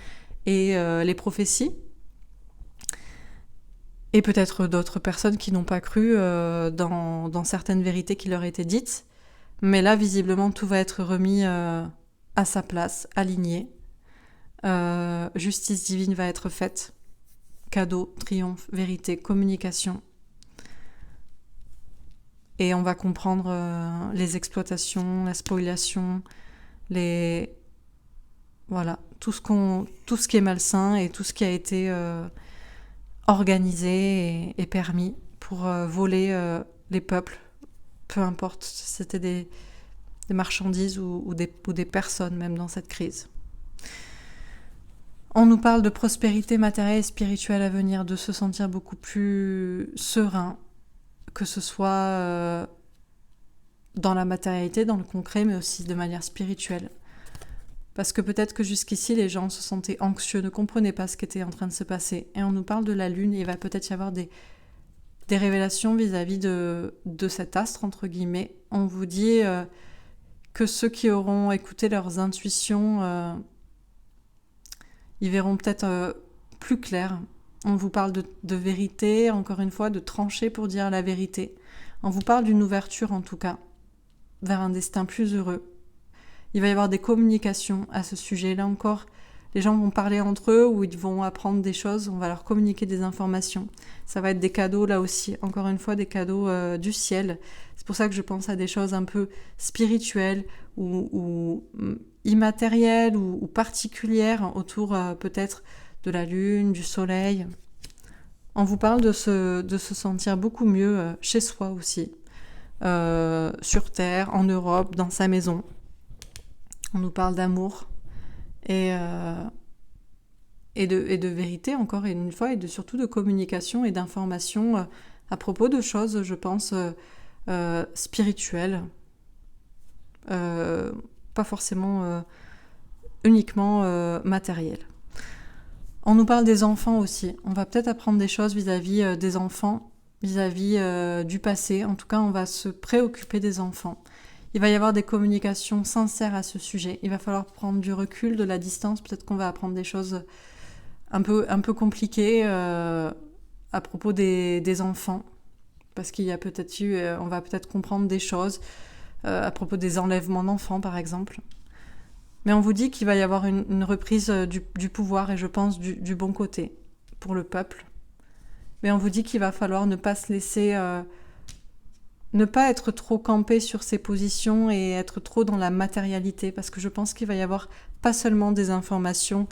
et les prophéties. Et peut-être d'autres personnes qui n'ont pas cru dans certaines vérités qui leur étaient dites. Mais là, visiblement, tout va être remis à sa place, aligné. Justice divine va être faite. Cadeau, triomphe, vérité, communication. Et on va comprendre les exploitations, la spoliation, voilà, tout ce qui est malsain et tout ce qui a été organisé et permis pour voler les peuples, peu importe si c'était des marchandises ou des personnes même dans cette crise. On nous parle de prospérité matérielle et spirituelle à venir, de se sentir beaucoup plus serein, que ce soit dans la matérialité, dans le concret, mais aussi de manière spirituelle. Parce que peut-être que jusqu'ici, les gens se sentaient anxieux, ne comprenaient pas ce qui était en train de se passer. Et on nous parle de la Lune, et il va peut-être y avoir des révélations vis-à-vis de cet astre, entre guillemets. On vous dit que ceux qui auront écouté leurs intuitions, ils verront peut-être plus clair. On vous parle de vérité, encore une fois, de trancher pour dire la vérité. On vous parle d'une ouverture, en tout cas, vers un destin plus heureux. Il va y avoir des communications à ce sujet. Là encore, les gens vont parler entre eux ou ils vont apprendre des choses, on va leur communiquer des informations. Ça va être des cadeaux, là aussi, encore une fois, des cadeaux du ciel. C'est pour ça que je pense à des choses un peu spirituelles ou immatérielles ou particulières autour peut-être de la lune, du soleil. On vous parle de se sentir beaucoup mieux chez soi aussi, sur Terre, en Europe, dans sa maison. On nous parle d'amour et de vérité, encore une fois, et surtout de communication et d'information à propos de choses, je pense, spirituelles. Pas forcément uniquement matérielles. On nous parle des enfants aussi. On va peut-être apprendre des choses vis-à-vis des enfants, vis-à-vis du passé. En tout cas, on va se préoccuper des enfants. Il va y avoir des communications sincères à ce sujet. Il va falloir prendre du recul, de la distance. Peut-être qu'on va apprendre des choses un peu compliquées à propos des enfants. Parce qu'il y a peut-être eu... on va peut-être comprendre des choses à propos des enlèvements d'enfants, par exemple. Mais on vous dit qu'il va y avoir une reprise du pouvoir, et je pense du bon côté, pour le peuple. Mais on vous dit qu'il va falloir ne pas se laisser... ne pas être trop campé sur ses positions et être trop dans la matérialité, parce que je pense qu'il va y avoir pas seulement des informations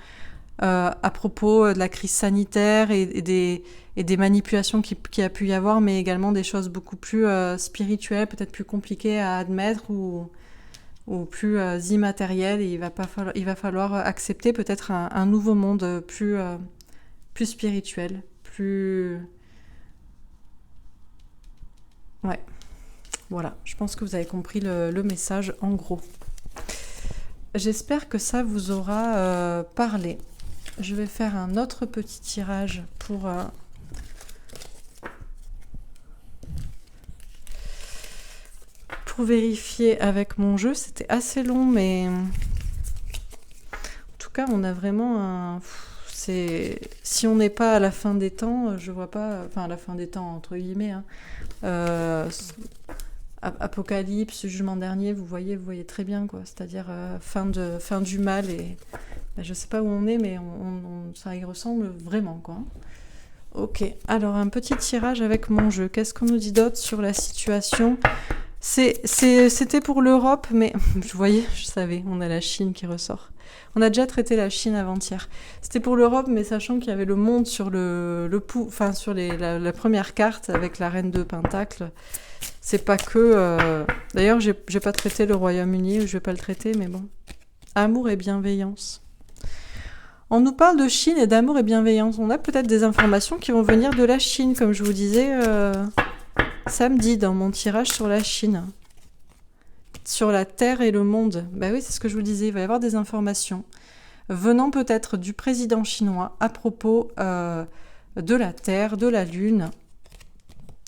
à propos de la crise sanitaire et des manipulations qui a pu y avoir, mais également des choses beaucoup plus spirituelles, peut-être plus compliquées à admettre ou plus immatérielles. Et il va falloir accepter peut-être un nouveau monde plus spirituel, plus... Ouais. Voilà, je pense que vous avez compris le message en gros. J'espère que ça vous aura parlé. Je vais faire un autre petit tirage pour vérifier avec mon jeu. C'était assez long, mais en tout cas, on a vraiment un... Si on n'est pas à la fin des temps, je vois pas... Enfin, à la fin des temps, entre guillemets, hein. Apocalypse, jugement dernier, vous voyez très bien, quoi. C'est-à-dire fin du mal, et je sais pas où on est, mais ça y ressemble vraiment, quoi. Ok, alors un petit tirage avec mon jeu. Qu'est-ce qu'on nous dit d'autre sur la situation ? C'était pour l'Europe, mais vous voyez, je savais, on a la Chine qui ressort. On a déjà traité la Chine avant-hier. C'était pour l'Europe, mais sachant qu'il y avait le monde sur sur la première carte avec la reine de Pentacle. C'est pas que... D'ailleurs, j'ai pas traité le Royaume-Uni, je vais pas le traiter, mais bon. Amour et bienveillance. On nous parle de Chine et d'amour et bienveillance. On a peut-être des informations qui vont venir de la Chine, comme je vous disais samedi dans mon tirage sur la Chine. Sur la Terre et le monde. Bah oui, c'est ce que je vous disais, il va y avoir des informations venant peut-être du président chinois à propos de la Terre, de la Lune.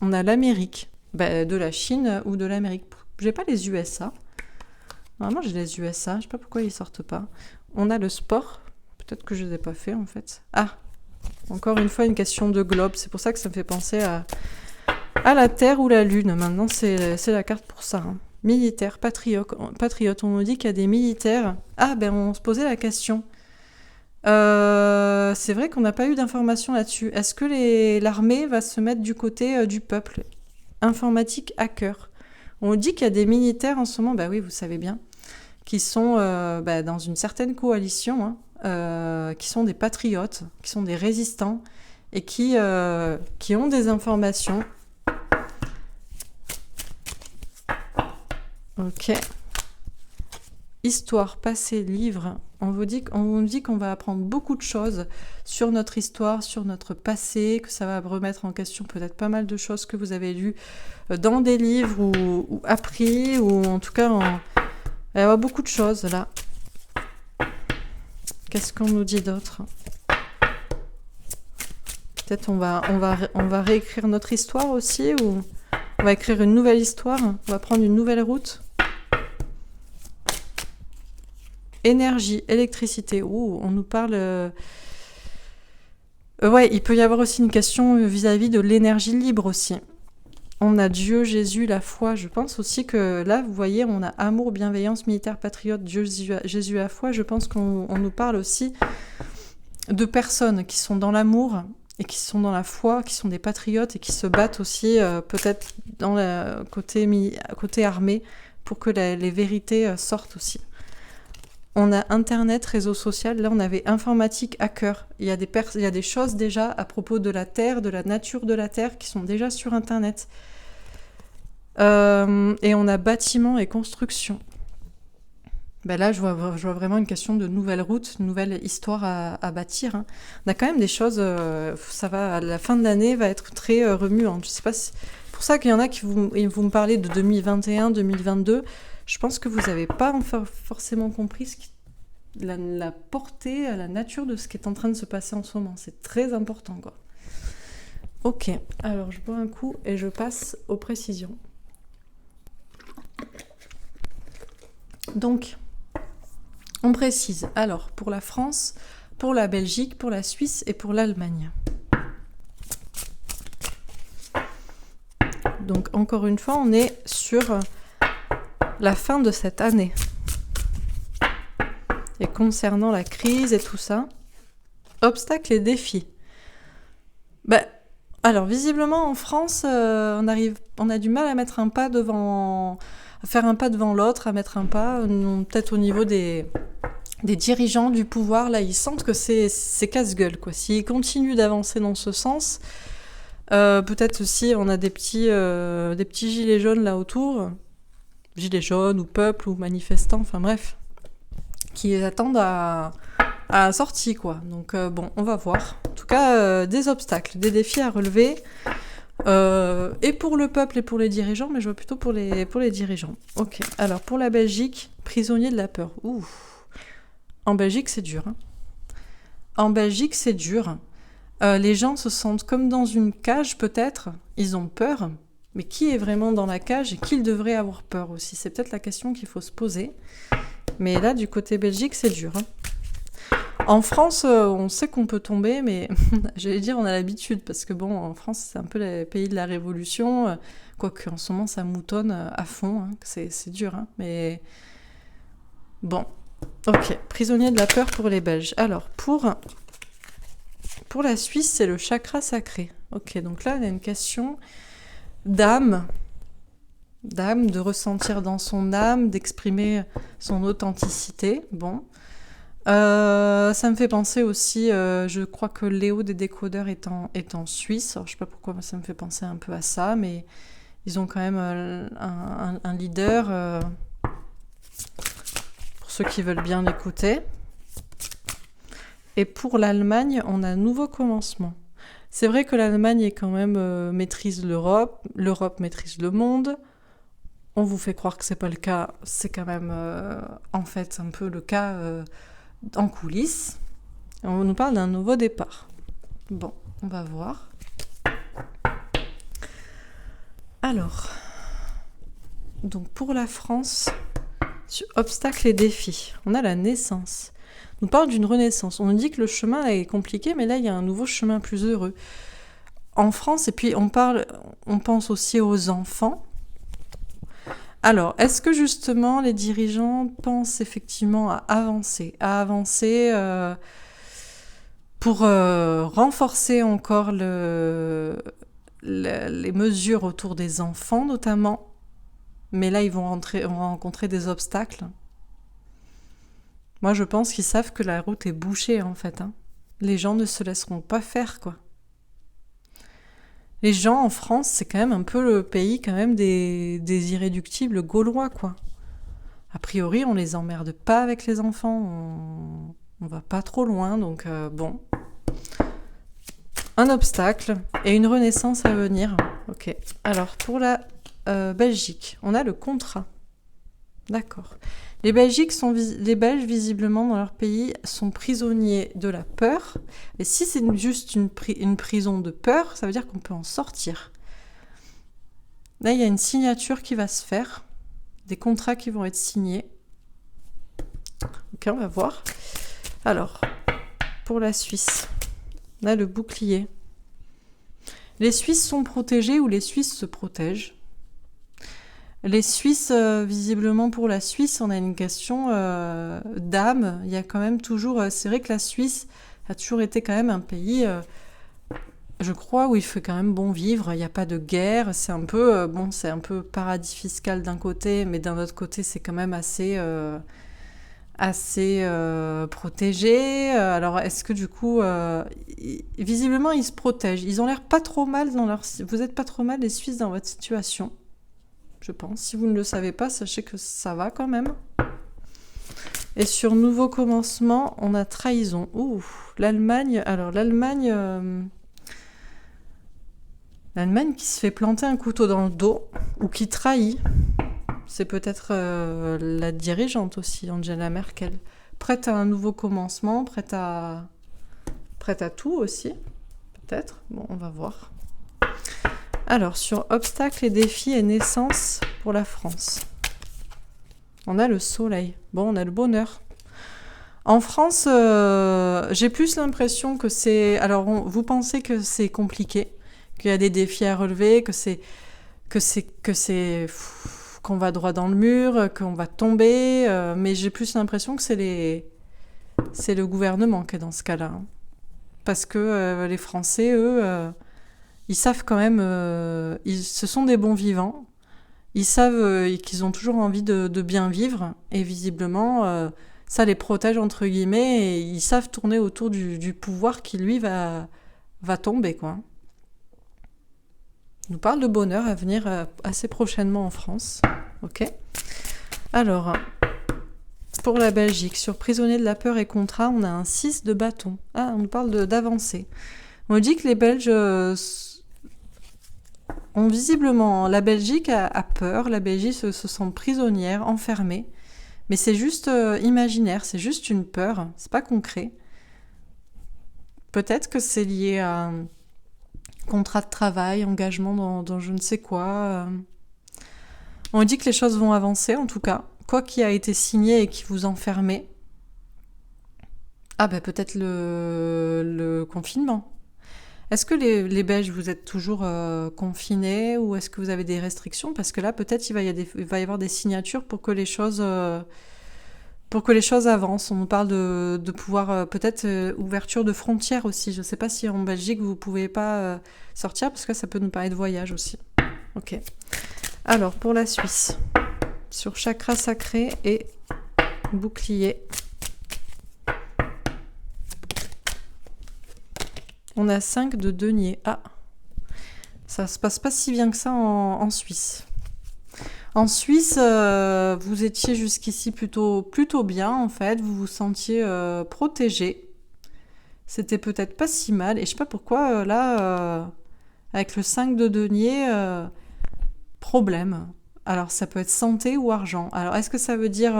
On a l'Amérique. De la Chine ou de l'Amérique. J'ai pas les USA. Normalement, j'ai les USA. Je sais pas pourquoi ils sortent pas. On a le sport. Peut-être que je les ai pas fait, en fait. Ah, encore une fois, une question de globe. C'est pour ça que ça me fait penser à la Terre ou la Lune. Maintenant, c'est la carte pour ça. Hein. Militaire, patriote. On nous dit qu'il y a des militaires. Ah, on se posait la question. C'est vrai qu'on n'a pas eu d'informations là-dessus. Est-ce que l'armée va se mettre du côté du peuple ? Informatique hacker. On dit qu'il y a des militaires en ce moment, oui, vous savez bien, qui sont dans une certaine coalition, qui sont des patriotes, qui sont des résistants et qui ont des informations. Ok. Histoire, passé, livre. On vous dit qu'on va apprendre beaucoup de choses sur notre histoire, sur notre passé, que ça va remettre en question peut-être pas mal de choses que vous avez lues dans des livres ou appris, ou en tout cas, il va y avoir beaucoup de choses là. Qu'est-ce qu'on nous dit d'autre ? Peut-être on va réécrire notre histoire aussi, ou on va écrire une nouvelle histoire, on va prendre une nouvelle route. Énergie, électricité. On nous parle... ouais, il peut y avoir aussi une question vis-à-vis de l'énergie libre aussi. On a Dieu, Jésus, la foi. Je pense aussi que là, vous voyez, on a amour, bienveillance, militaire, patriote, Dieu, Jésus, la foi. Je pense qu'on nous parle aussi de personnes qui sont dans l'amour et qui sont dans la foi, qui sont des patriotes et qui se battent aussi peut-être dans le côté armé pour que les vérités sortent aussi. On a Internet, réseau social. Là, on avait informatique, hacker. Il y a des choses déjà à propos de la Terre, de la nature de la Terre, qui sont déjà sur Internet. Et on a bâtiment et construction. Là, je vois vraiment une question de nouvelle route, nouvelle histoire à bâtir. Hein. On a quand même des choses... ça va, à la fin de l'année, va être très remuante. Je sais pas si... C'est pour ça qu'il y en a qui vous me parlez de 2021, 2022... Je pense que vous n'avez pas forcément compris la portée, la nature de ce qui est en train de se passer en ce moment. C'est très important, quoi. Ok, alors je bois un coup et je passe aux précisions. Donc, on précise. Alors, pour la France, pour la Belgique, pour la Suisse et pour l'Allemagne. Donc, encore une fois, on est sur la fin de cette année. Et concernant la crise et tout ça, obstacles et défis. Alors, visiblement, en France, on a du mal à mettre un pas devant... à faire un pas devant l'autre, à mettre un pas, peut-être au niveau des dirigeants du pouvoir, là, ils sentent que c'est casse-gueule, quoi. S'ils continuent d'avancer dans ce sens, peut-être aussi, on a des petits gilets jaunes là autour, gilets jaunes ou peuple ou manifestants, enfin bref, qui les attendent à la sortie, quoi. Donc bon, on va voir. En tout cas, des obstacles, des défis à relever, et pour le peuple et pour les dirigeants, mais je vois plutôt pour les dirigeants. Ok, alors pour la Belgique, prisonnier de la peur. Ouh. En Belgique, c'est dur. Hein. En Belgique, c'est dur. Les gens se sentent comme dans une cage, peut-être. Ils ont peur. Mais qui est vraiment dans la cage et qui devrait avoir peur aussi? C'est peut-être la question qu'il faut se poser. Mais là, du côté Belgique, c'est dur. Hein. En France, on sait qu'on peut tomber, mais j'allais dire on a l'habitude, parce que bon, en France, c'est un peu le pays de la Révolution, quoique en ce moment, ça moutonne à fond, hein, c'est dur, hein, mais bon, ok, prisonnier de la peur pour les Belges. Alors, pour la Suisse, c'est le chakra sacré. Ok, donc là, on a une question d'âme, de ressentir dans son âme, d'exprimer son authenticité, bon... ça me fait penser aussi, je crois que Léo des décodeurs est en Suisse. Alors, je sais pas pourquoi ça me fait penser un peu à ça, mais ils ont quand même un leader, pour ceux qui veulent bien l'écouter. Et pour l'Allemagne, on a un nouveau commencement. C'est vrai que l'Allemagne est quand même maîtrise l'Europe maîtrise le monde. On vous fait croire que c'est pas le cas, c'est quand même en fait un peu le cas en coulisses. On nous parle d'un nouveau départ. Bon, on va voir. Alors, donc pour la France, sur obstacles et défis, on a la naissance. On nous parle d'une renaissance. On nous dit que le chemin là, est compliqué, mais là il y a un nouveau chemin plus heureux. En France, et puis on pense aussi aux enfants. Alors, est-ce que justement les dirigeants pensent effectivement à avancer pour renforcer encore les mesures autour des enfants notamment, mais là ils vont rencontrer des obstacles. Moi je pense qu'ils savent que la route est bouchée en fait. Hein. Les gens ne se laisseront pas faire quoi. Les gens en France, c'est quand même un peu le pays quand même des irréductibles gaulois, quoi. A priori, on les emmerde pas avec les enfants, on va pas trop loin, donc bon. Un obstacle et une renaissance à venir. Ok. Alors, pour la Belgique, on a le contrat. D'accord. Les Belges, visiblement, dans leur pays, sont prisonniers de la peur. Et si c'est juste une prison de peur, ça veut dire qu'on peut en sortir. Là, il y a une signature qui va se faire. Des contrats qui vont être signés. Ok, on va voir. Alors, pour la Suisse, on a le bouclier. Les Suisses sont protégés ou les Suisses se protègent. Les Suisses, visiblement pour la Suisse, on a une question d'âme. Il y a quand même toujours... c'est vrai que la Suisse a toujours été quand même un pays, je crois, où il fait quand même bon vivre. Il n'y a pas de guerre. C'est un peu... c'est un peu paradis fiscal d'un côté, mais d'un autre côté, c'est quand même assez protégé. Alors, est-ce que du coup... visiblement, ils se protègent. Ils ont l'air pas trop mal dans leur... Vous n'êtes pas trop mal, les Suisses, dans votre situation. Je pense. Si vous ne le savez pas, sachez que ça va quand même. Et sur nouveau commencement, on a trahison. Ouh, l'Allemagne. Alors l'Allemagne qui se fait planter un couteau dans le dos ou qui trahit. C'est peut-être la dirigeante aussi, Angela Merkel. Prête à un nouveau commencement, prête à tout aussi. Peut-être. Bon, on va voir. Alors, sur obstacles et défis et naissance pour la France. On a le soleil. Bon, on a le bonheur. En France, j'ai plus l'impression que c'est... Alors, vous pensez que c'est compliqué, qu'il y a des défis à relever, qu'on va droit dans le mur, qu'on va tomber, mais j'ai plus l'impression que c'est le gouvernement qui est dans ce cas-là. Hein. Parce que les Français, eux, ils savent quand même... ce sont des bons vivants. Ils savent qu'ils ont toujours envie de bien vivre. Et visiblement, ça les protège, entre guillemets. Et ils savent tourner autour du pouvoir qui, lui, va tomber, quoi. On nous parle de bonheur à venir assez prochainement en France. Ok. Alors, pour la Belgique, sur prisonnier de la peur et contrat, on a un 6 de bâton. Ah, on nous parle d'avancée. On dit que les Belges ont visiblement... La Belgique a peur, la Belgique se sent prisonnière, enfermée. Mais c'est juste imaginaire, c'est juste une peur, c'est pas concret. Peut-être que c'est lié à un contrat de travail, engagement dans je ne sais quoi. On dit que les choses vont avancer, en tout cas. Quoi qui a été signé et qui vous enfermait. Ah ben peut-être le confinement. Est-ce que les Belges, vous êtes toujours confinés ou est-ce que vous avez des restrictions? Parce que là, peut-être, il va y avoir des signatures pour que les choses avancent. On nous parle de pouvoir, peut-être, ouverture de frontières aussi. Je ne sais pas si en Belgique, vous ne pouvez pas sortir parce que ça peut nous parler de voyage aussi. Ok. Alors, pour la Suisse, sur chakra sacré et bouclier. On a 5 de denier. Ah, ça se passe pas si bien que ça en Suisse. En Suisse, vous étiez jusqu'ici plutôt bien, en fait. Vous vous sentiez protégé. C'était peut-être pas si mal. Et je sais pas pourquoi, là, avec le 5 de denier, problème. Alors, ça peut être santé ou argent. Alors, est-ce que ça veut dire...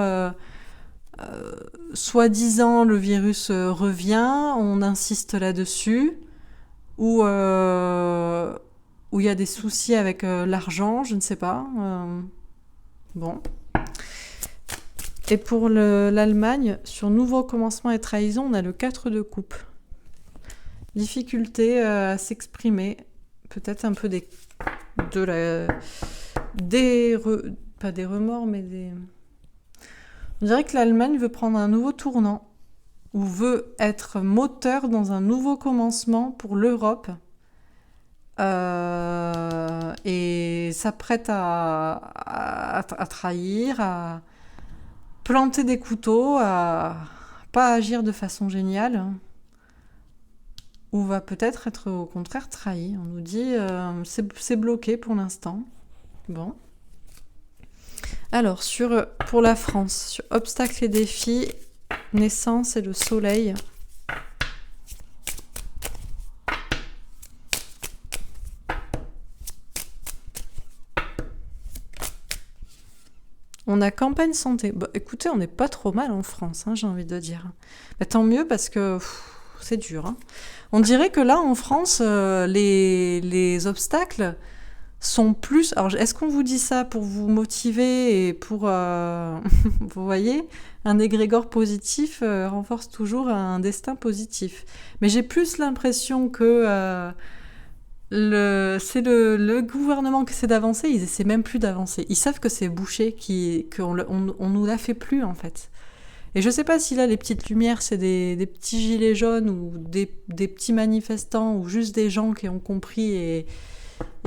soi-disant le virus revient, on insiste là-dessus, ou il y a des soucis avec l'argent, je ne sais pas. Bon. Et pour l'Allemagne, sur nouveau commencement et trahison, on a le 4 de coupe. Difficulté à s'exprimer, peut-être un peu pas des remords, mais des... On dirait que l'Allemagne veut prendre un nouveau tournant, ou veut être moteur dans un nouveau commencement pour l'Europe, et s'apprête à trahir, à planter des couteaux, à pas agir de façon géniale, ou va peut-être être au contraire trahi. On nous dit c'est bloqué pour l'instant. Bon. Alors, pour la France, sur obstacles et défis, naissance et le soleil. On a campagne santé. Bah, écoutez, on n'est pas trop mal en France, hein, j'ai envie de dire. Bah, tant mieux parce que c'est dur. Hein. On dirait que là, en France, les obstacles... sont plus... Alors, est-ce qu'on vous dit ça pour vous motiver et pour... vous voyez, un égrégore positif renforce toujours un destin positif. Mais j'ai plus l'impression que c'est le gouvernement qui essaie d'avancer, ils essaient même plus d'avancer. Ils savent que c'est bouché, qu'on nous la fait plus, en fait. Et je sais pas si là, les petites lumières, c'est des petits gilets jaunes ou des petits manifestants ou juste des gens qui ont compris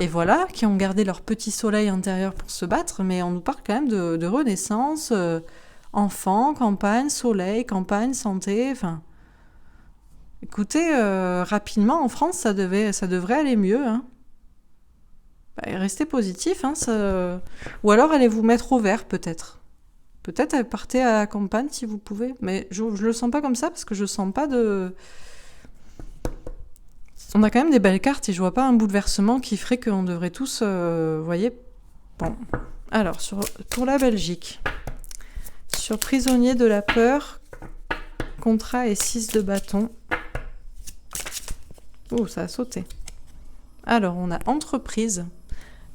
et voilà, qui ont gardé leur petit soleil intérieur pour se battre, mais on nous parle quand même de renaissance, enfants, campagne, soleil, campagne, santé, enfin... Écoutez, rapidement, en France, ça devrait aller mieux, hein. Bah, restez positif, hein, ou alors allez vous mettre au vert, peut-être. Peut-être partez à la campagne, si vous pouvez, mais je le sens pas comme ça, parce que je sens pas de... On a quand même des belles cartes et je vois pas un bouleversement qui ferait qu'on devrait tous, voyez. Bon, alors pour la Belgique, sur prisonnier de la peur, contrat et 6 de bâton. Oh, ça a sauté. Alors, on a entreprise.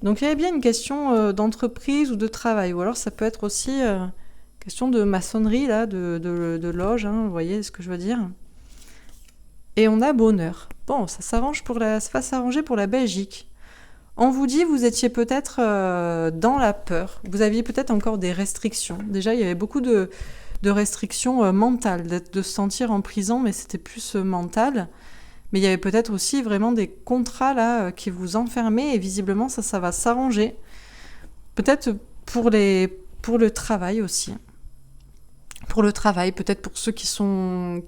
Donc, il y avait bien une question d'entreprise ou de travail, ou alors ça peut être aussi Question de maçonnerie, là, de loge, hein, vous voyez ce que je veux dire. Et on a bonheur. Bon, ça va s'arranger pour la Belgique. On vous dit, vous étiez peut-être dans la peur. Vous aviez peut-être encore des restrictions. Déjà, il y avait beaucoup de restrictions mentales, de se sentir en prison, mais c'était plus mental. Mais il y avait peut-être aussi vraiment des contrats là qui vous enfermaient et visiblement ça va s'arranger. Peut-être pour le travail aussi. Pour le travail, peut-être pour ceux qui sont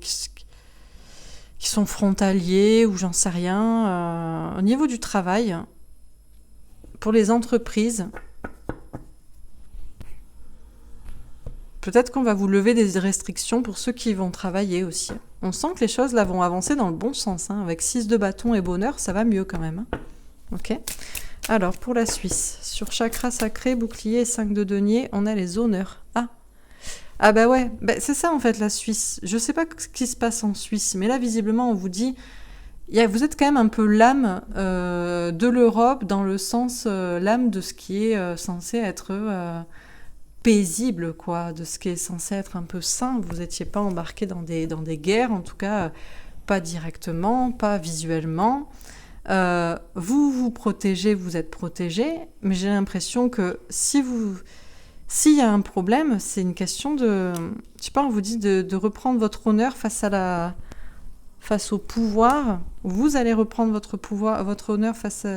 frontaliers ou j'en sais rien. Au niveau du travail, pour les entreprises, peut-être qu'on va vous lever des restrictions pour ceux qui vont travailler aussi. On sent que les choses là vont avancer dans le bon sens. Hein. Avec 6 de bâton et bonheur, ça va mieux quand même. Hein. Ok. Alors, pour la Suisse, sur chakra sacré, bouclier et 5 de denier, on a les honneurs. Ah bah ouais, c'est ça en fait la Suisse. Je sais pas ce qui se passe en Suisse, mais là visiblement on vous dit, vous êtes quand même un peu l'âme de l'Europe dans le sens, l'âme de ce qui est censé être paisible, quoi, de ce qui est censé être un peu sain. Vous n'étiez pas embarqué dans des guerres, en tout cas pas directement, pas visuellement. Vous vous protégez, vous êtes protégé, mais j'ai l'impression que s'il y a un problème, c'est une question de, je sais pas, on vous dit de reprendre votre honneur face au pouvoir. Vous allez reprendre votre honneur face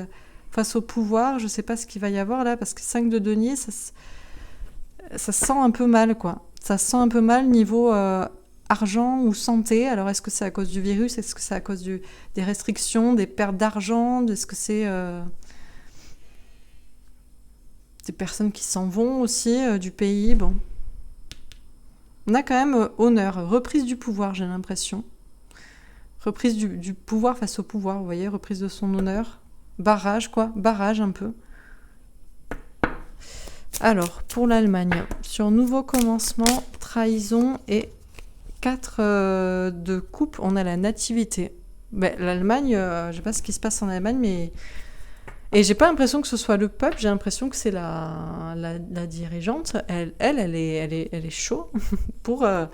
au pouvoir. Je sais pas ce qu'il va y avoir là, parce que 5 de denier, ça sent un peu mal, quoi. Ça sent un peu mal niveau argent ou santé. Alors, est-ce que c'est à cause du virus? Est-ce que c'est à cause des restrictions, des pertes d'argent? Est-ce que c'est des personnes qui s'en vont aussi du pays? Bon. On a quand même honneur, reprise du pouvoir, j'ai l'impression. Reprise du pouvoir face au pouvoir, vous voyez, reprise de son honneur. Barrage, quoi. Barrage, un peu. Alors, pour l'Allemagne, sur nouveau commencement, trahison et 4 de coupe, on a la nativité. L'Allemagne, je sais pas ce qui se passe en Allemagne, mais... Et j'ai pas l'impression que ce soit le peuple, j'ai l'impression que c'est la dirigeante. Elle est chaud pour un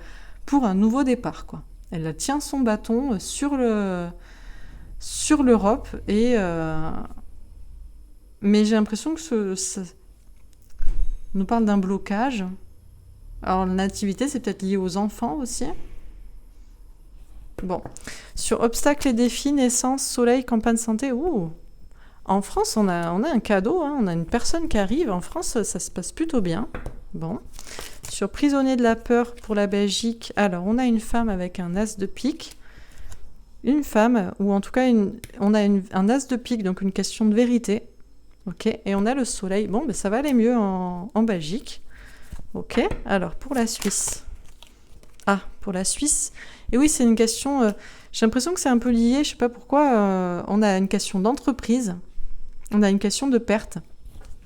nouveau départ, quoi. Elle tient son bâton sur l'Europe et... Mais j'ai l'impression que on nous parle d'un blocage. Alors, la nativité, c'est peut-être lié aux enfants aussi. Bon. Sur obstacles et défis, naissance, soleil, campagne santé. Ouh. En France, on a un cadeau. Hein. On a une personne qui arrive. En France, ça se passe plutôt bien. Bon. Sur prisonnier de la peur pour la Belgique, alors, on a une femme avec un as de pique. Une femme, ou en tout cas, on a un as de pique, donc une question de vérité. Ok, et on a le soleil. Bon, ça va aller mieux en Belgique. Ok, alors pour la Suisse. Ah, pour la Suisse. Et oui, c'est une question... j'ai l'impression que c'est un peu lié, je sais pas pourquoi. On a une question d'entreprise. On a une question de perte.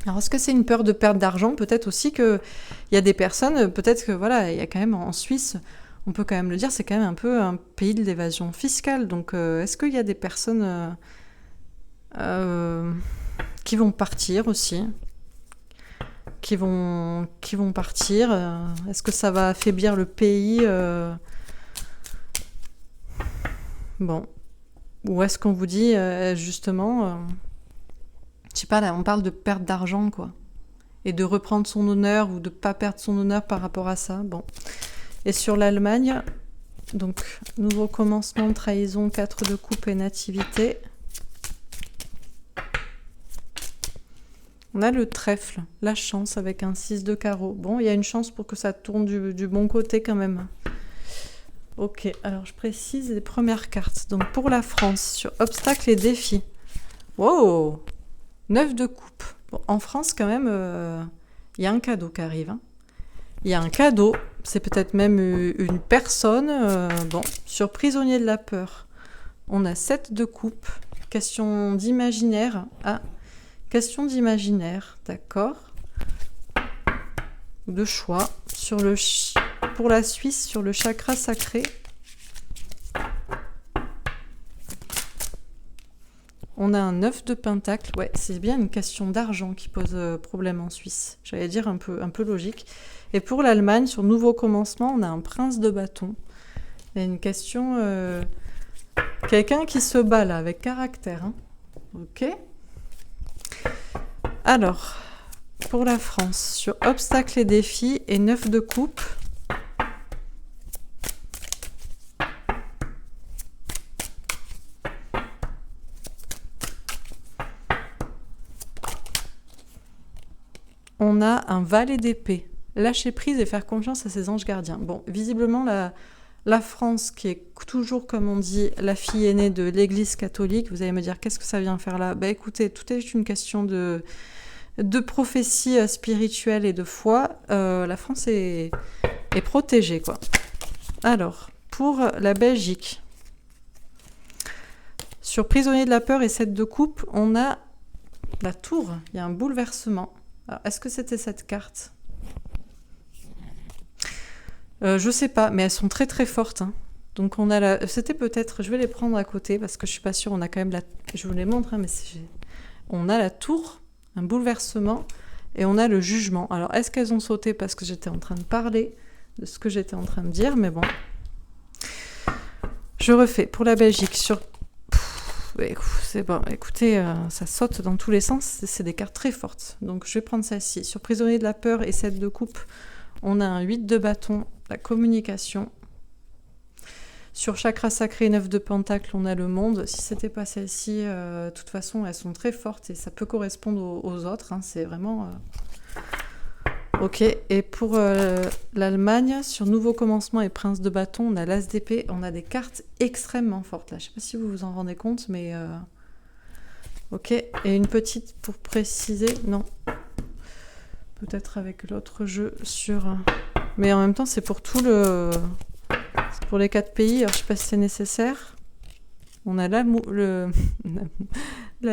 Alors, est-ce que c'est une peur de perte d'argent? Peut-être aussi qu'il y a des personnes... Peut-être que, voilà, il y a quand même en Suisse... On peut quand même le dire, c'est quand même un peu un pays de l'évasion fiscale. Donc, est-ce qu'il y a des personnes... qui vont partir aussi, qui vont partir. Est-ce que ça va affaiblir le pays Bon. Ou est-ce qu'on vous dit, justement, je sais pas, là, on parle de perte d'argent, quoi. Et de reprendre son honneur ou de pas perdre son honneur par rapport à ça. Bon. Et sur l'Allemagne, donc, nouveau commencement, trahison, 4 de coupe et nativité. On a le trèfle, la chance avec un 6 de carreau. Bon, il y a une chance pour que ça tourne du bon côté quand même. Ok, alors je précise les premières cartes. Donc pour la France, sur obstacles et défis. Wow, 9 de coupe. Bon, en France quand même, il y a un cadeau qui arrive. Hein. Il y a un cadeau, c'est peut-être même une personne. Bon, sur prisonnier de la peur, on a 7 de coupe. Question d'imaginaire. Ah, question d'imaginaire, d'accord. De choix. Pour la Suisse, sur le chakra sacré, on on a un 9 de pentacle. Ouais, c'est bien une question d'argent qui pose problème en Suisse. J'allais dire un peu logique. Et pour l'Allemagne, sur nouveau commencement, on a un prince de bâton. Il y a une question... quelqu'un qui se bat là, avec caractère. Hein. Ok. Alors, pour la France, sur obstacles et défis et 9 de coupe... On a un valet d'épée. Lâcher prise et faire confiance à ses anges gardiens. Bon, visiblement, la France, qui est toujours, comme on dit, la fille aînée de l'Église catholique, vous allez me dire, qu'est-ce que ça vient faire là? Bah écoutez, tout est une question de prophétie spirituelle et de foi. La France est protégée, quoi. Alors, pour la Belgique, sur prisonnier de la peur et 7 de coupe, on a la tour. Il y a un bouleversement. Alors, est-ce que c'était cette carte? Je sais pas, mais elles sont très très fortes. Hein. Donc on a c'était peut-être... Je vais les prendre à côté parce que je suis pas sûre. On a quand même Je vous les montre, hein, mais on a la tour, un bouleversement, et on a le jugement. Alors est-ce qu'elles ont sauté parce que j'étais en train de parler de ce que j'étais en train de dire? Mais bon. Je refais. Pour la Belgique, sur... C'est bon, écoutez, ça saute dans tous les sens, c'est des cartes très fortes. Donc je vais prendre celle-ci. Sur prisonnier de la peur et 7 de coupe, on a un 8 de bâton, la communication. Sur chakra sacré 9 de pentacle, on a le monde. Si c'était pas celle-ci, de toute façon, elles sont très fortes et ça peut correspondre aux autres. Hein, c'est vraiment... Ok, et pour l'Allemagne, sur nouveau commencement et prince de bâton, on a l'as d'épée, on a des cartes extrêmement fortes là. Je sais pas si vous vous en rendez compte, mais ok. Et une petite pour préciser, non, peut-être avec l'autre jeu sur, mais en même temps c'est pour c'est pour les 4 pays. Alors je sais pas si c'est nécessaire. On a la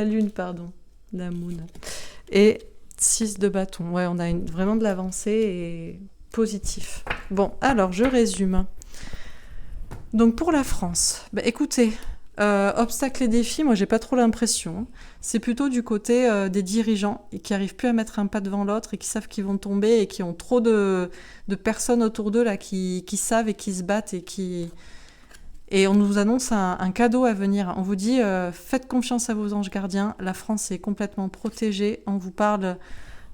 lune, pardon, la moon et 6 de bâton. Ouais, on a vraiment de l'avancée et positif. Bon, alors, je résume. Donc, pour la France, bah, écoutez, obstacles et défis, moi, j'ai pas trop l'impression. C'est plutôt du côté des dirigeants qui arrivent plus à mettre un pas devant l'autre et qui savent qu'ils vont tomber et qui ont trop de personnes autour d'eux là qui savent et qui se battent et qui... Et on nous annonce un cadeau à venir. On vous dit, faites confiance à vos anges gardiens. La France est complètement protégée. On vous parle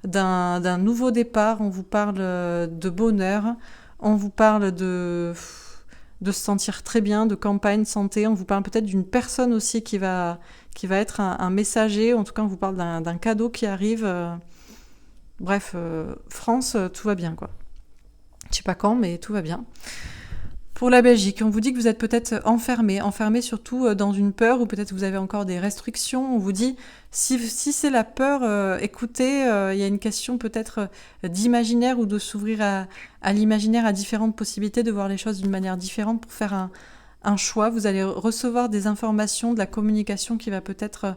d'un nouveau départ. On vous parle de bonheur. On vous parle de se sentir très bien, de campagne, santé. On vous parle peut-être d'une personne aussi qui va être un messager. En tout cas, on vous parle d'un cadeau qui arrive. Bref, France, tout va bien, quoi. Je sais pas quand, mais tout va bien. Pour la Belgique, on vous dit que vous êtes peut-être enfermé surtout dans une peur ou peut-être vous avez encore des restrictions. On vous dit, si c'est la peur, écoutez, il y a une question peut-être d'imaginaire ou de s'ouvrir à l'imaginaire, à différentes possibilités, de voir les choses d'une manière différente pour faire un choix. Vous allez recevoir des informations, de la communication qui va peut-être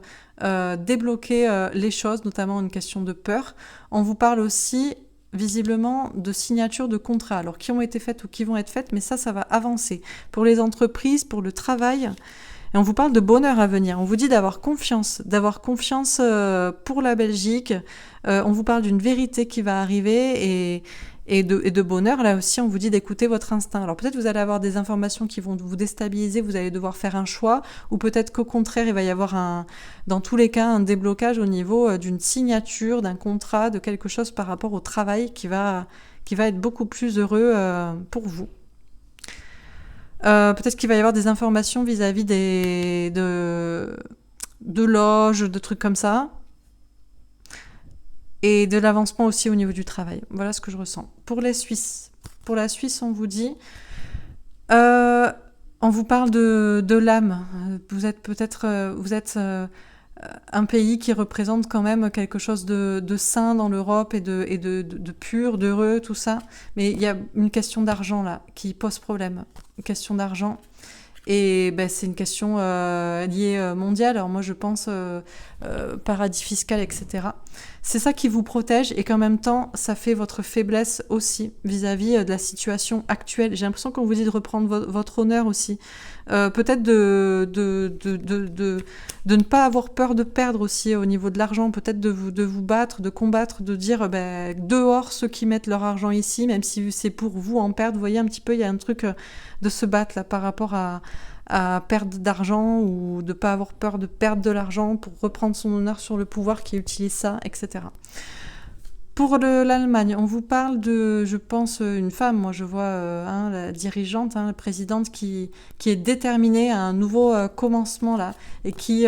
débloquer les choses, notamment une question de peur. On vous parle aussi... visiblement de signatures de contrats, alors qui ont été faites ou qui vont être faites, mais ça va avancer. Pour les entreprises, pour le travail, et on vous parle de bonheur à venir. On vous dit d'avoir confiance pour la Belgique. On vous parle d'une vérité qui va arriver et de bonheur. Là aussi, on vous dit d'écouter votre instinct. Alors peut-être vous allez avoir des informations qui vont vous déstabiliser, vous allez devoir faire un choix, ou peut-être qu'au contraire, il va y avoir dans tous les cas, un déblocage au niveau d'une signature, d'un contrat, de quelque chose par rapport au travail qui va être beaucoup plus heureux pour vous. Peut-être qu'il va y avoir des informations vis-à-vis de loges, de trucs comme ça. Et de l'avancement aussi au niveau du travail. Voilà ce que je ressens. Pour la Suisse, on vous dit... on vous parle de l'âme. Vous êtes un pays qui représente quand même quelque chose de sain dans l'Europe et de pur, d'heureux, tout ça. Mais il y a une question d'argent là qui pose problème. Une question d'argent. Et c'est une question liée mondiale. Alors moi, je pense paradis fiscal, etc. C'est ça qui vous protège et qu'en même temps, ça fait votre faiblesse aussi vis-à-vis de la situation actuelle. J'ai l'impression qu'on vous dit de reprendre votre honneur aussi. peut-être de ne pas avoir peur de perdre aussi au niveau de l'argent, peut-être de vous battre, de combattre, de dire dehors ceux qui mettent leur argent ici, même si c'est pour vous en perdre. Vous voyez un petit peu, il y a un truc de se battre là par rapport à perdre d'argent ou de pas avoir peur de perdre de l'argent pour reprendre son honneur sur le pouvoir qui utilise ça, etc. Pour l'Allemagne, on vous parle de, je pense, une femme, moi je vois la dirigeante, la présidente qui est déterminée à un nouveau commencement là et qui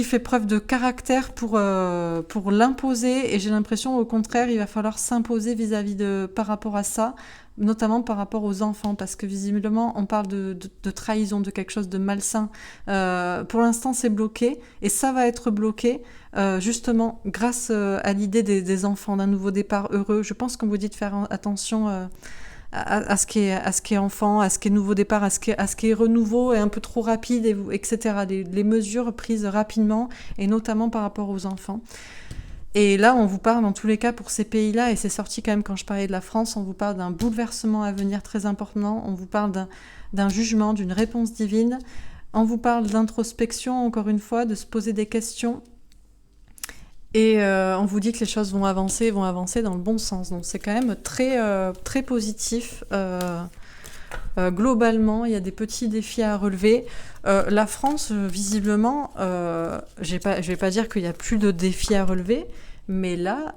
fait preuve de caractère pour l'imposer. Et j'ai l'impression, au contraire, il va falloir s'imposer par rapport à ça, notamment par rapport aux enfants, parce que visiblement, on parle de trahison, de quelque chose de malsain. Pour l'instant, c'est bloqué, et ça va être bloqué, justement, grâce à l'idée des enfants, d'un nouveau départ heureux. Je pense qu'on vous dit de faire attention à ce qui est enfant, à ce qui est nouveau départ, à ce qui est renouveau et un peu trop rapide, etc. Les mesures prises rapidement, et notamment par rapport aux enfants. Et là, on vous parle, dans tous les cas, pour ces pays-là, et c'est sorti quand même quand je parlais de la France, on vous parle d'un bouleversement à venir très important, on vous parle d'un jugement, d'une réponse divine, on vous parle d'introspection, encore une fois, de se poser des questions, et on vous dit que les choses vont avancer dans le bon sens. Donc c'est quand même très, très positif. Globalement, il y a des petits défis à relever. La France, visiblement, je vais pas dire qu'il n'y a plus de défis à relever, mais là,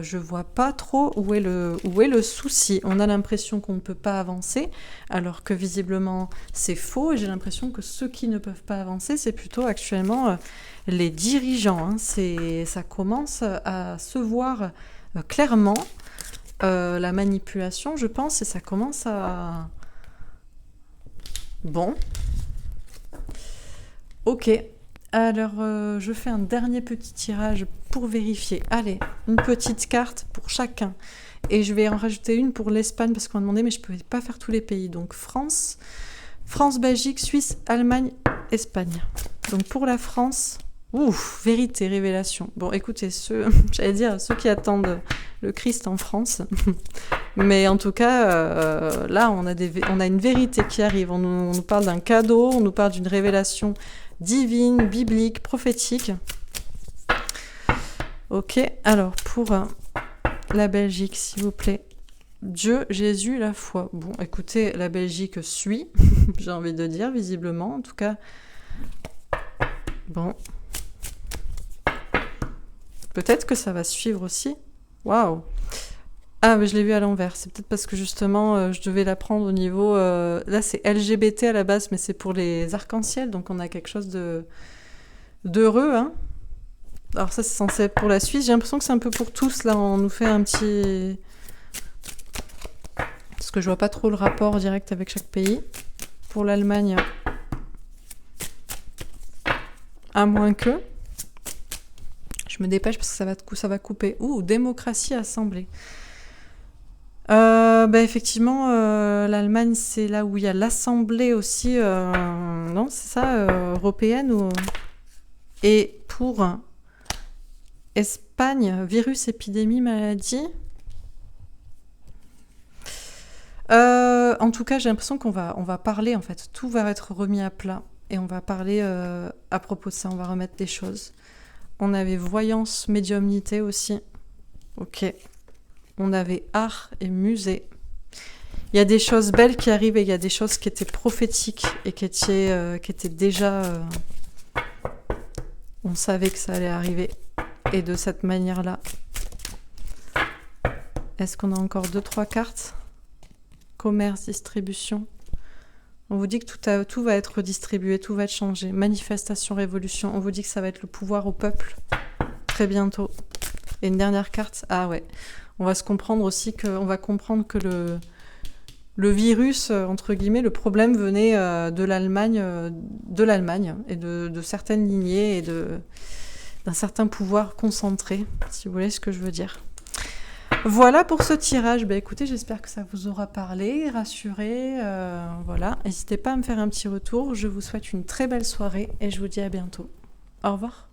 je vois pas trop où est le souci. On a l'impression qu'on ne peut pas avancer, alors que visiblement, c'est faux. Et j'ai l'impression que ceux qui ne peuvent pas avancer, c'est plutôt actuellement les dirigeants. Ça commence à se voir clairement, la manipulation, je pense, et ça commence à... Bon. Ok. Alors, je fais un dernier petit tirage pour vérifier. Allez, une petite carte pour chacun. Et je vais en rajouter une pour l'Espagne, parce qu'on m'a demandé, mais je ne pouvais pas faire tous les pays. Donc, France, Belgique, Suisse, Allemagne, Espagne. Donc, pour la France... Ouf, vérité, révélation. Bon, écoutez, ceux qui attendent le Christ en France. Mais en tout cas, là, on a une vérité qui arrive. On nous parle d'un cadeau, on nous parle d'une révélation divine, biblique, prophétique. Ok, alors, pour la Belgique, s'il vous plaît. Dieu, Jésus, la foi. Bon, écoutez, la Belgique suit, j'ai envie de dire, visiblement. En tout cas, bon... Peut-être que ça va suivre aussi. Waouh! Ah, mais je l'ai vu à l'envers. C'est peut-être parce que justement, je devais la prendre au niveau... là, c'est LGBT à la base, mais c'est pour les arcs-en-ciel. Donc, on a quelque chose d'heureux. Hein. Alors ça, c'est censé être pour la Suisse. J'ai l'impression que c'est un peu pour tous. Là, on nous fait un petit... Parce que je vois pas trop le rapport direct avec chaque pays. Pour l'Allemagne, à moins que... Je me dépêche parce que ça va couper. Ouh, démocratie assemblée. Effectivement, l'Allemagne, c'est là où il y a l'Assemblée aussi. Non, c'est ça, européenne. Et pour Espagne, virus, épidémie, maladie. En tout cas, j'ai l'impression qu'on va parler, en fait. Tout va être remis à plat. Et on va parler à propos de ça. On va remettre des choses. On avait voyance, médiumnité aussi. Ok. On avait art et musée. Il y a des choses belles qui arrivent et il y a des choses qui étaient prophétiques et qui étaient déjà... on savait que ça allait arriver. Et de cette manière-là. Est-ce qu'on a encore 2-3 cartes? Commerce, distribution. On vous dit que tout va être redistribué, tout va être changé. Manifestation, révolution. On vous dit que ça va être le pouvoir au peuple très bientôt. Et une dernière carte. Ah ouais. On va comprendre que le virus, entre guillemets, le problème venait de l'Allemagne et de certaines lignées et d'un certain pouvoir concentré, si vous voyez ce que je veux dire. Voilà pour ce tirage. Écoutez, j'espère que ça vous aura parlé, rassuré. Voilà. N'hésitez pas à me faire un petit retour. Je vous souhaite une très belle soirée et je vous dis à bientôt. Au revoir.